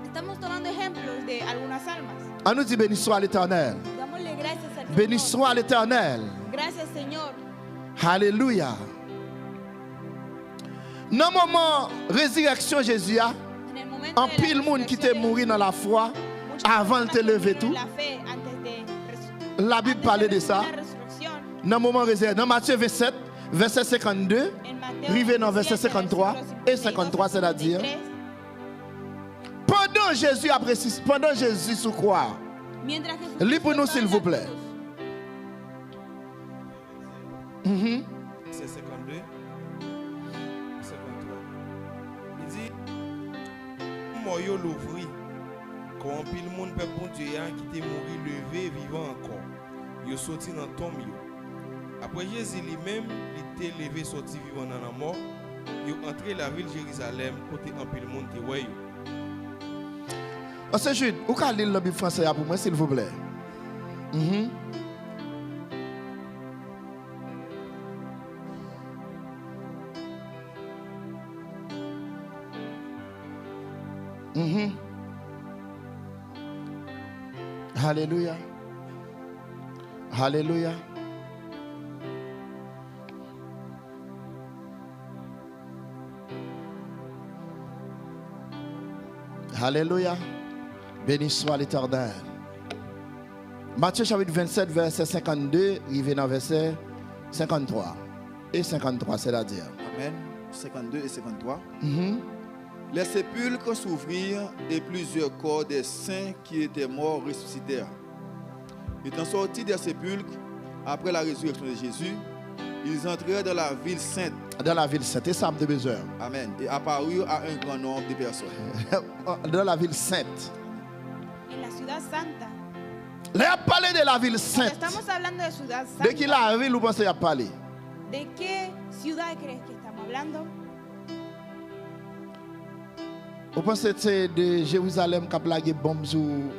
Estamos tomando ejemplos de algunas almas. On nous dit béni soit l'Éternel. Dámosle gracias al Béni Señor. soit l'Éternel. Gracias, Señor. Alléluia. Dans le moment résurrection Jésus a, En el momento en de la pile monde qui était resurrección, mort dans la foi muchas avant de personas te lever murieron tout. la fe antes de La Bible antes parlait de recibir ça. la resurrección. Dans le moment résurrection, dans Matthieu 27, verset 52, En Mateo arrivé dans verset 27, 53 et 53, c'est-à-dire, pendant Jésus a précisé, pendant Jésus sous croix, Mientras Jesús lis pour nous estaba s'il en vous la plaît. cruz, C'est 52, 53. Il dit, moi yo l'ouvri, Quand un pile monde peuple bon Dieu qui était mort levé vivant encore. Il sorti dans tombe yo. Après Jésus lui-même, il était levé sorti vivant dans la mort. Il entré la ville de Jérusalem côté un pile monde qui ouais. C'est Jude, vous pouvez lire le Bible français pour moi s'il vous plaît. Alléluia. Alléluia. Alléluia. Béni soit l'Éternel. Matthieu chapitre 27, verset 52, il vient dans verset 53 et 53, c'est-à-dire. Amen. 52 et 53. Les sépulcres s'ouvrirent et plusieurs corps des saints qui étaient morts ressuscitèrent. Étant sortis des sépulcres, après la résurrection de Jésus, ils entrèrent dans la ville sainte. Dans la ville sainte, et ça de besoin. Amen. Et apparurent à un grand nombre de personnes. Dans la ville sainte. En la ciudad santa. Là, il a parlé de la ville sainte. Estamos hablando de ciudad santa. De qui la ville, vous pensez qu'il a parlé? ¿De qué ciudad crees que estamos hablando? Vous pensez que c'est de Jérusalem qui a plagué bombe sur. Me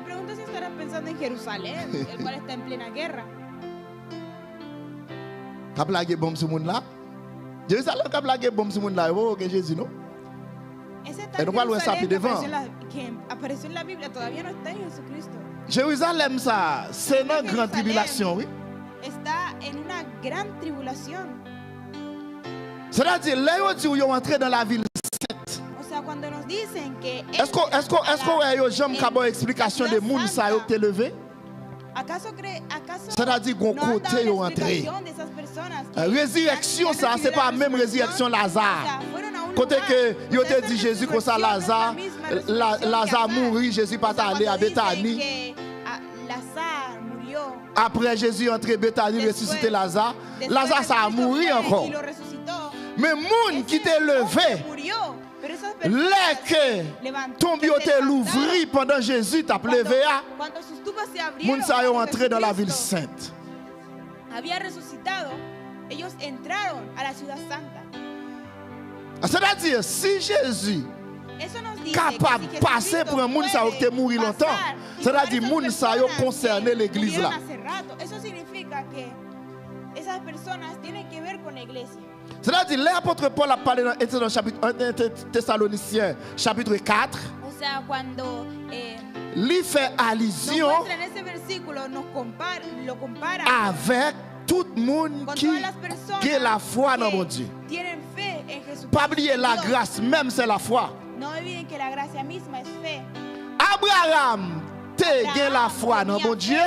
pregunto si estarás pensando en Jerusalén, el cual está en plena guerra. Qui a plagué bombe sur le monde là? Jérusalem qui a plagué bombe sur le monde là, oh, Jésus, non? Ese tal Jerusalén que apareció en la Biblia todavía no está en Jesucristo. Jérusalem, ça, c'est une grande tribulation, oui. Está en una gran tribulación. C'est-à-dire, là, ils sont entrés dans la ville sainte. O sea, cuando nos dicen que est-ce que vous jamais une explication de monde ça a été levé? C'est-à-dire qu'on côté ils entré. Résurrection ça, c'est pas la même résurrection Lazare. Côté que il a dit Jésus comme ça Lazare mourit, Jésus pas allé à Bethanie. Après Jésus entré Bethanie ressuscité Lazare, Lazare ça a mouru encore. Mais monde qui t'est levé, les que ton bio t'est l'ouvri pendant Jésus t'a levé, monde ça est entré dans la ville sainte. C'est-à-dire, si Jésus est capable de passer pour un monde qui a mouru longtemps, c'est-à-dire que monde ça a concerné l'église là. C'est-à-dire, l'apôtre Paul a parlé dans chapitre 1 Thessaloniciens, chapitre 4. Il fait allusion avec tout le monde qui a la foi dans mon Dieu. Pas oublier la grâce, même c'est la foi. Abraham a la foi dans mon Dieu.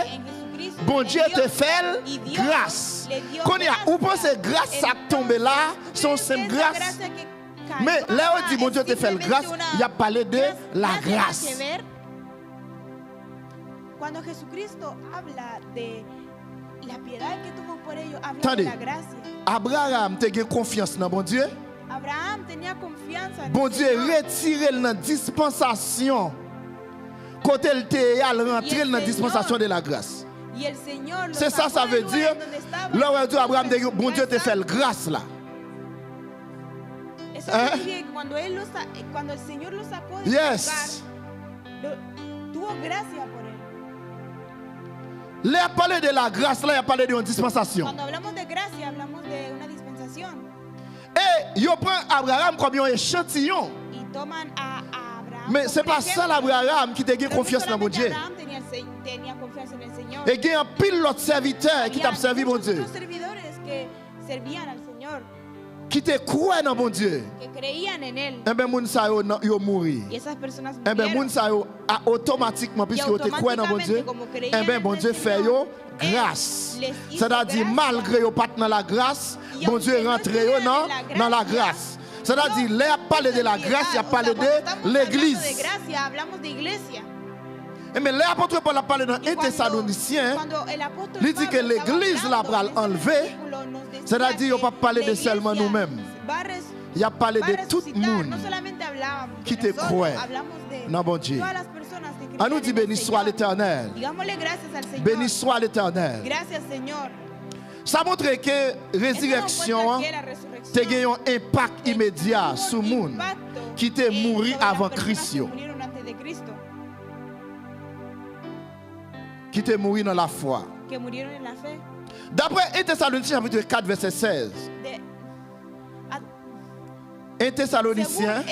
Bon Dieu te fait grâce. Quand vous pensez grâce ça tombe là, son simple grâce. Mais là on dit bon Dieu te fait grâce, il a parlé de la grâce. Cuando Jesucristo habla de la piedad que tuvo por ellos, habla de la gracia. Abraham te gagne confiance dans bon Dieu. Abraham tenía confianza en bon Dieu retiré dans dispensation. Quand elle était rentré dans dispensation de la grâce. C'est ça, ça veut dire, là où Abraham dit, bon Dieu te fait la grâce là. Yes. Là, il a parlé de la grâce, là, il a parlé de une dispensation. Et il prend Abraham comme un échantillon. Mais ce n'est pas ça l'Abraham qui t'a confiance dans mon Dieu. Et il y a un pile d'autres serviteurs qui t'a servi mon Dieu. Qui te croient dans mon Dieu. Et bien, moun sa yo mouri. Et bien, moun sa yo automatiquement, puisque yo te croient dans mon Dieu, et bien, bon Dieu fait yo grâce. C'est-à-dire, malgré yo pas dans la grâce, bon Dieu rentre yo dans la grâce. C'est-à-dire, là, il a parlé de la grâce, il a parlé de l'église. Mais l'apôtre Paul a parlé dans 1 Thessaloniciens, il dit que l'église l'a enlevé. C'est-à-dire qu'il n'a pas parlé de seulement nous-mêmes. Il a parlé de tout le monde qui te croient. Non, bon Dieu. On nous dit béni soit l'Éternel. Béni soit l'Éternel. Ça montre que la résurrection a un impact immédiat sur le monde qui était mort avant Christ. Qui était mort dans la foi. D'après 1 Thessaloniciens chapitre 4 verset 16. 1 Thessaloniciens.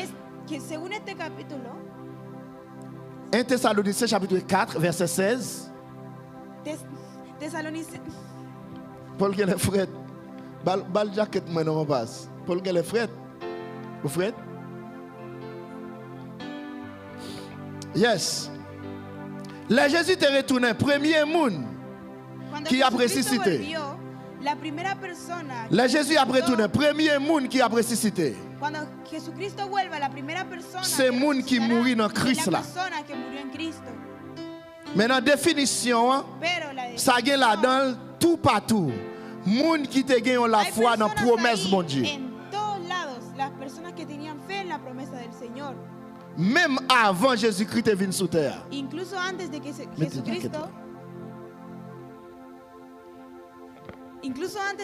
1 Thessaloniciens chapitre 4 verset 16. Paul qui est frère. Bal jacket moi non passe. Paul qui est frère. Vous frère? Yes. Là Jésus est retourné premier monde qui a ressuscité. Là Jésus a retourné premier monde qui a ressuscité. C'est le monde qui mourit dans Christ là. Mais dans la définition, ça gagne là-dedans tout partout. Monde qui te gagne la foi dans la promesse de mon Dieu. Même avant Jésus-Christ est venu sur terre. Incluso antes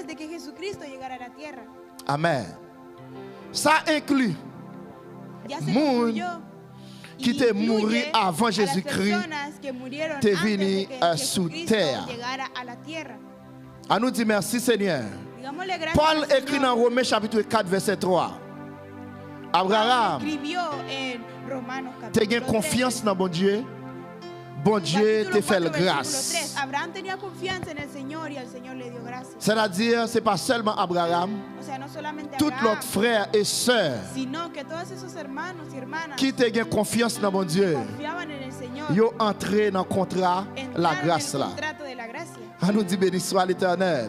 de que Jesucristo llegara a la tierra. Amen. Ça inclut monde qui était mort avant Jésus-Christ est venu sur terre. On nous dit merci Seigneur. Paul écrit dans Romains chapitre 4 verset 3. Abraham, tu as confiance dans bon Dieu. Bon Dieu te fait la grâce. C'est-à-dire, ce n'est pas seulement Abraham, tous leurs frères et sœurs qui ont confiance dans mon Dieu, ils ont entré dans le contrat, la grâce là. On nous dit béni soit l'Éternel.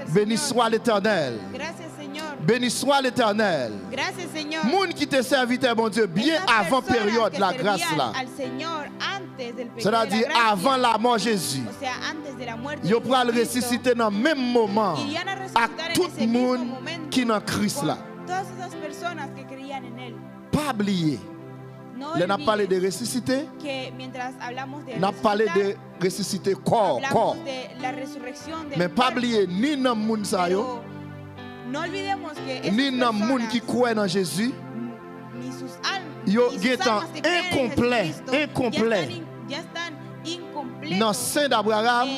Béni soit l'Éternel. Béni soit l'Éternel. Monde qui te serviteur, mon Dieu, bien avant la période de la grâce là. C'est-à-dire avant la mort de Jésus. Il pourra le ressusciter dans le même moment à tout le monde qui est dans Christ là. Pas oublier. On a parlé de ressusciter. On a parlé de ressusciter corps. Mais pas oublier ni dans le monde ça yo. Ni dans le monde qui croit dans Jésus. Yo sont incomplet dans le sein d'Abraham.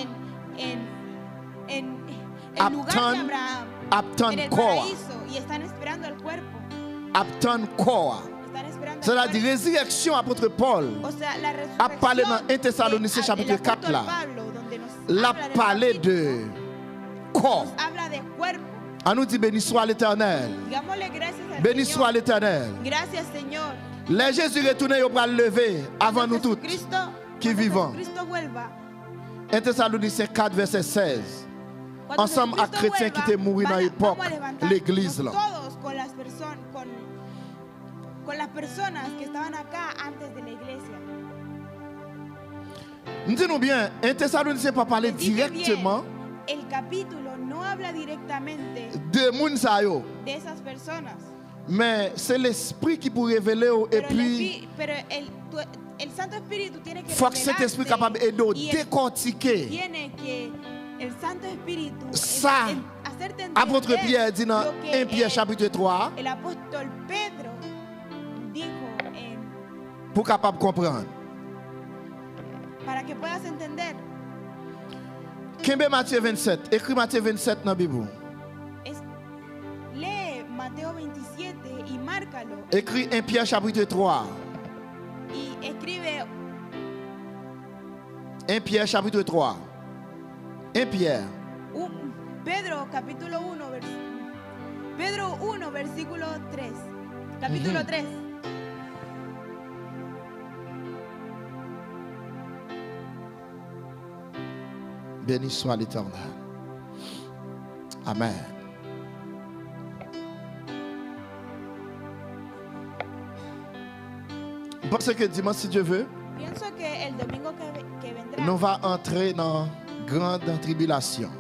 Attend corps. Attend corps. C'est-à-dire résurrection apôtre Paul a parlé dans 1 Thessaloniciens chapitre 4 là. Il a parlé de corps. On nous dit béni soit l'Éternel. Béni soit l'Éternel. Les Jésus retourné, il va lever avant nous tous qui vivons. 1 Thessaloniciens 4 verset 16. Ensemble avec les chrétiens qui étaient morts dans l'époque, l'église là. Con las personas que estaban acá antes de la iglesia. Nous disons bien, 1 Thessaloniciens pas parler directement. El capítulo no habla directamente de esas personas. Mais c'est l'esprit qui peut révéler et puis el Santo Espíritu tiene que faut que cet esprit capable de décortiquer. Tiene que el Santo Espíritu ça apôtre Pierre dit dans 1 Pierre chapitre 3. El apóstol Pedro dijo pour capable comprendre. Para que puedas entender. Kembe Matthieu 27, écrit Matthieu 27 dans la Bible. Lee Mateo 27 y márcalo. Écrit 1 Pierre chapitre 3. Y escribe 1 Pierre chapitre 3. 1 Pierre. Pedro capítulo 1 Pedro 1 versículo 3. Capítulo 3. Béni soit l'Éternel. Amen. Parce que dimanche, si Dieu veut, nous allons entrer dans grande tribulation.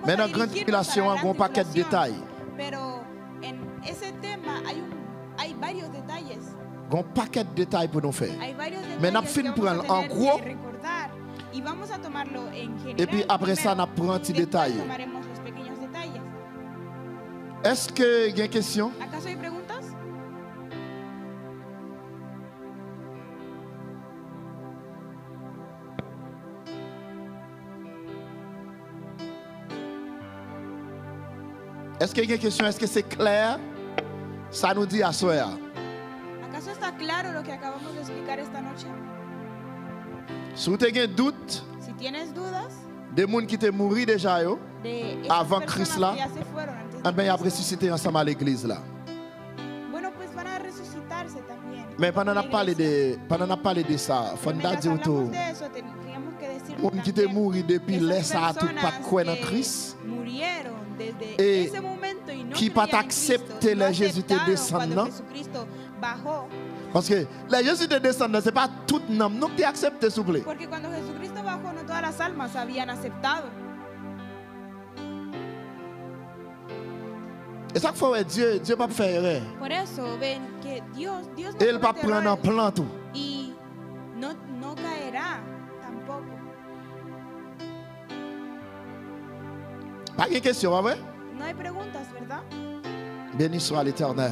Mais dans la grande tribulation, il y a un paquet de détails. Il y a un paquet de détails pour nous faire. Hay varios Mais nous detalles que finissons vamos a prendre en tener gros. que recordar y vamos a tomarlo en general. Et puis après ça, nous prenons un petit Después détail. tomaremos los pequeños detalles. Est-ce qu'il y a une question? ¿Acaso hay preguntas? Est-ce qu'il y a une question? Est-ce que c'est clair? Ça nous dit à soir. ¿Acaso está claro lo que acabamos de explicar esta noche? Si vous avez un doute, Si tienes dudas des gens qui sont morts déjà, yo, de esas avant personas Christ là, que ya se fueron antes eh de bien, ils ont Cristo, ressuscité ensemble à l'église là. bueno, pues van a resucitarse también. Mais pendant con qu'on la a iglesia. parlé de ça, il faut Pero mientras dire hablamos tout. de eso, tendríamos que decir Les gens qui sont morts depuis esas laissé tout pas personas croire en que Christ, murieron desde et ese momento y no qui pas creían en accepté Cristo, no le Jésus te aceptaron descendant. cuando Jesucristo bajó. parce que les Jésus de descendants, ce n'est pas tout le monde qui accepte, s'il vous plaît. Porque cuando Jesucristo bajó, no todas las almas habían aceptado. Et ça qu'il faut Dieu ne pas faire erreur. Por eso ven que Dios no Il ne va pas comete prendre un errores plan tout. y no caerá tampoco. Pas de question, pas vrai? No hay preguntas, ¿verdad? Béni soit l'Éternel.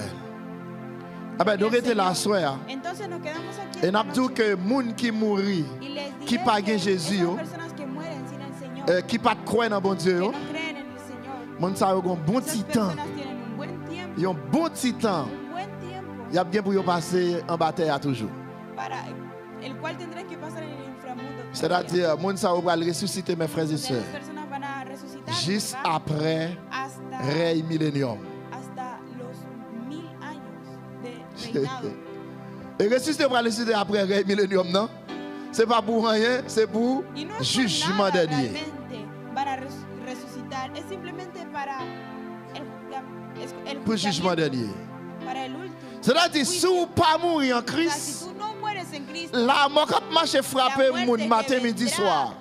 Ah ben, nous Gloria al étions là Señor. ce soir. Entonces nos quedamos aquí Et nous esta avons dit noche. que les gens qui mourent, Y les qui diré pas que Jésus, esas personas que mueren sin el Señor, qui ne croient pas dans bon Dieu, que no creen en el Señor, mon ça a un bon esas petit temps. personas tienen un buen tiempo, Ils ont un bon petit temps. un buen tiempo Il y a bien pour passer en bataille à toujours. para el cual tendrán que pasar en el inframundo. todavía. C'est-à-dire, mon ça va ressusciter mes frères et Esas sœurs. personas van a resucitar Juste ¿verdad? après hasta Rey Millennium. los 1000 años de reinado. Et ressusciter pour ressusciter après Rey Millennium, non? C'est pas pour rien, c'est pour Y no es por jugement nada dernier. realmente para resucitar, es simplemente para el Pour jugement juzgamiento, dernier. para el último. C'est-à-dire, si vous pas mourir en O sea, Christ, si tú no mueres en Cristo, la mort qui marche la frapper muerte mon que matin, midi, vendrá soir.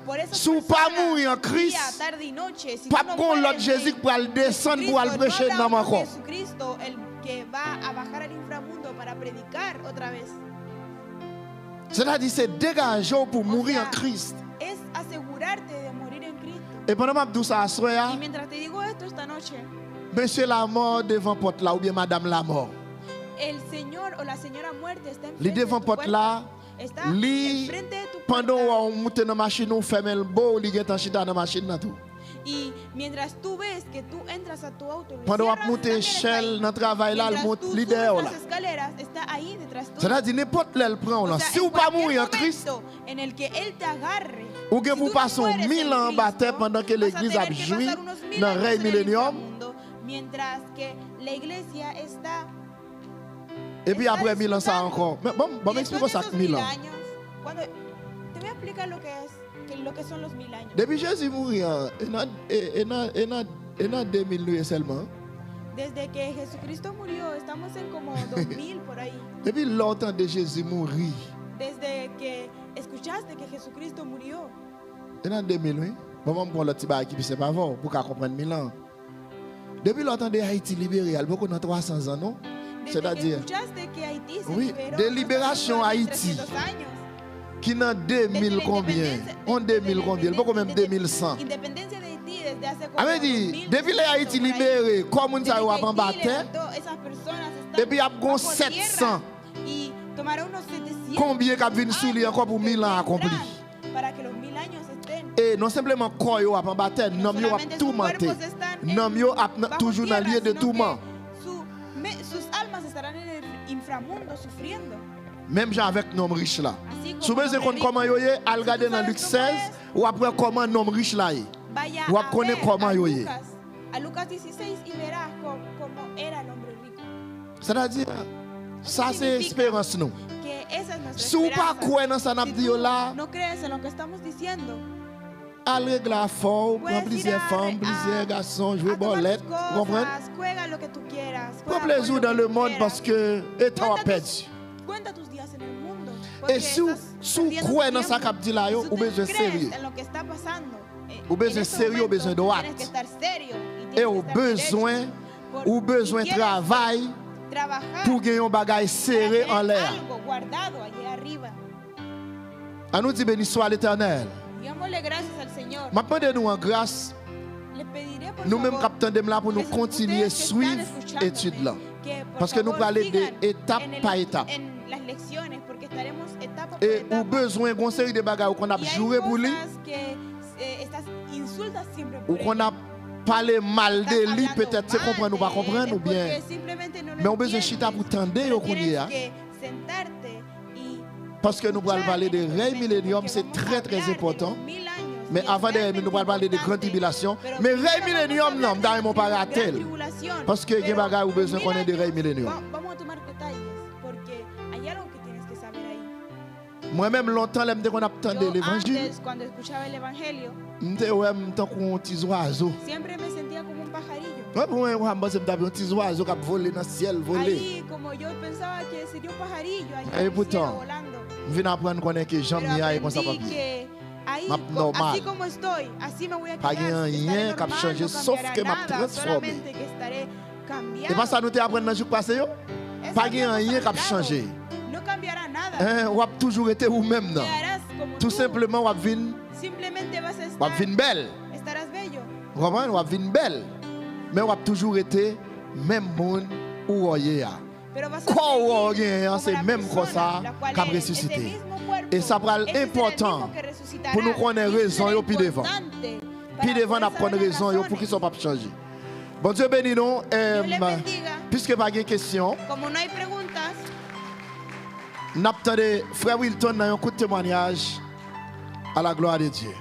por esas Si vous pas personas, mourir en día, Christ, tarde y noche, si pas tú no qu'on l'autre mueres Jésus en pour aller descendre pour aller Jesucristo, prêcher no dans habrá mon otro corps. Jesucristo el que va a bajar al inframundo para predicar otra vez. C'est-à-dire, c'est dégageant pour mourir en sea, Christ. Es asegurarte de morir en Cristo. Et pendant que je dis ça à Y soir, mientras te digo esto esta noche, monsieur la mort devant porte là, ou bien madame la mort. el señor o la señora muerte está Li enfrente de devant tu porte puerta. là, Está li enfrente de tu pendant puerta. on monte dans la machine, on ferme le beau, li get en chita dans la machine là tout. Y mientras tú ves que tú entras a tu auto, lo Pendant cierras, on monte también está échelle ahí. dans le travail là, le Mientras monte tú leader subes là. las escaleras, está ahí detrás tuyo. C'est-à-dire n'importe lequel prend là. O sea, Si en vous pas cualquier mourir en Christ, momento en el que él te agarre, ou que si vous tú no passez mueres 1000 en ans en Cristo, bataille pendant que vas a l'église a tener que joui pasar unos 1000 dans años le Rey en el Millennium. inframundo, mientras que la iglesia está Et puis après está 1000 ans, ça disfrutando. encore. Mais bon, Y bon, después m'explique de ça esos que 1000 ans. años, te voy a explicar lo que es, lo que son los 1000 años. Depuis Jésus mourit, en 2000 seulement. Desde que Jesucristo murió, estamos en como 2000 por ahí. Depuis longtemps de Jésus mourir. Desde que escuchaste que Jesucristo murió. En 2000, oui. Bon, on prend le petit bail qui c'est pas vrai, pour qu'on comprenne 1000 ans. Depuis longtemps de Haïti libéré, il y a beaucoup de 300 ans, non? Desde que C'est-à-dire, escuchaste que Haití se oui, liberó, de libération hace Haïti. 300 años. qui dans 2000 combien? En 2000 combien? Beaucoup même 2100. Independencia de Haití desde hace como Ah, mais dit, 2100 depuis les Haïti por ahí. libéré, comme on Desde s'est que en Haití bataille, levantó, esas personas están et puis il y a bajo 700. tierra y tomaron unos 700 Combien qui viennent sous lui años encore pour 1000 ans que accomplis? vendrán para que los 1000 años estén. Et non simplement corps yo en bataille, No nom yo a solamente tout sus menté. cuerpos están en- Nom yo a bajo toujours dans tierra, lieu de sino tourment. que sus almas estarán en el inframundo sufriendo. Même gens avec nom riche là. Así como Si vous los voulez ricos. comment yo est, al regarder dans Luc 16 ou après comment nom riche là est. Vaya Ou a connaît ver comment a yo est. Lucas 16 y verás cómo era el hombre rico. C'est-à-dire ça c'est Significa espérance nous. Que esa es nuestra Si vous pas esperanza. croire dans ça n'a Si dit tú là, no crees en lo que estamos diciendo, al régler la fort, puedes prendre plusieurs ir femmes, plusieurs garçons, jouer a tomar bolette, tus vous comprenez? cosas, juega lo que tú quieras. Prends juega plaisir con lo dans que le tú monde quieras. parce que étant Cuenta perdu. Cuenta tus días en el mundo. Et porque si vous estás perdiendo croyez tu dans ça tiempo. qu'a dit là, Si ou tú besoin crees sérieux. en lo que está pasando, Ou besoin en este sérieux, ou momento, besoin droit. tienes que estar serio y tienes Et que au estar besoin, derecho. ou besoin y quieres- travail, pour gagner un bagage serré en l'air. À nous dire béni soit l'Éternel. Je demande nous en grâce. Nous-mêmes captons là pour nous continuer à suivre l'étude là. Parce que nous allons aller d'étape par étape. Et au besoin d'une série de bagages qu'on a joué pour lui, ou qu'on a parlé mal de lui, peut-être c'est comprendre ou pas comprendre, ou bien. Mais on besoin de chita pour tendre au Kounia. Parce que nous allons parler de règne millénium, c'est très très important. Mais avant de nous parler de grande tribulation, mais règne millénium, non, dans mon paratel. Parce que il y a des bagages où besoin qu'on ait de règne millénium. Moi-même, longtemps, je qu'on attendait l'évangile. Je me tant qu'on petit oiseau. Moi, je un petit oiseau qui a volé dans le ciel, volé. Et pourtant, je viens apprendre qu'on est que Jean Mia est comme ça. Normal. Pas rien qui a changé, sauf que m'a transformé. Et pas ça nous t'apprendre dans le jour passé. Pas rien qui a changé. On va toujours être vous-même. Tout simplement, on va venir belle. Vous comprenez? On va venir belle. Mais on va toujours être même monde où on est. Quoi on est, c'est même comme ça qu'a ressuscité. Et ça sera important pour nous connaître raison et puis devant. Puis devant, on a prendre raison pour qu'ils ne soient pas changés. Bon Dieu béni nous. Puisque pas de questions. Nous attendons frère Wilton dans un coup de témoignage à la gloire de Dieu.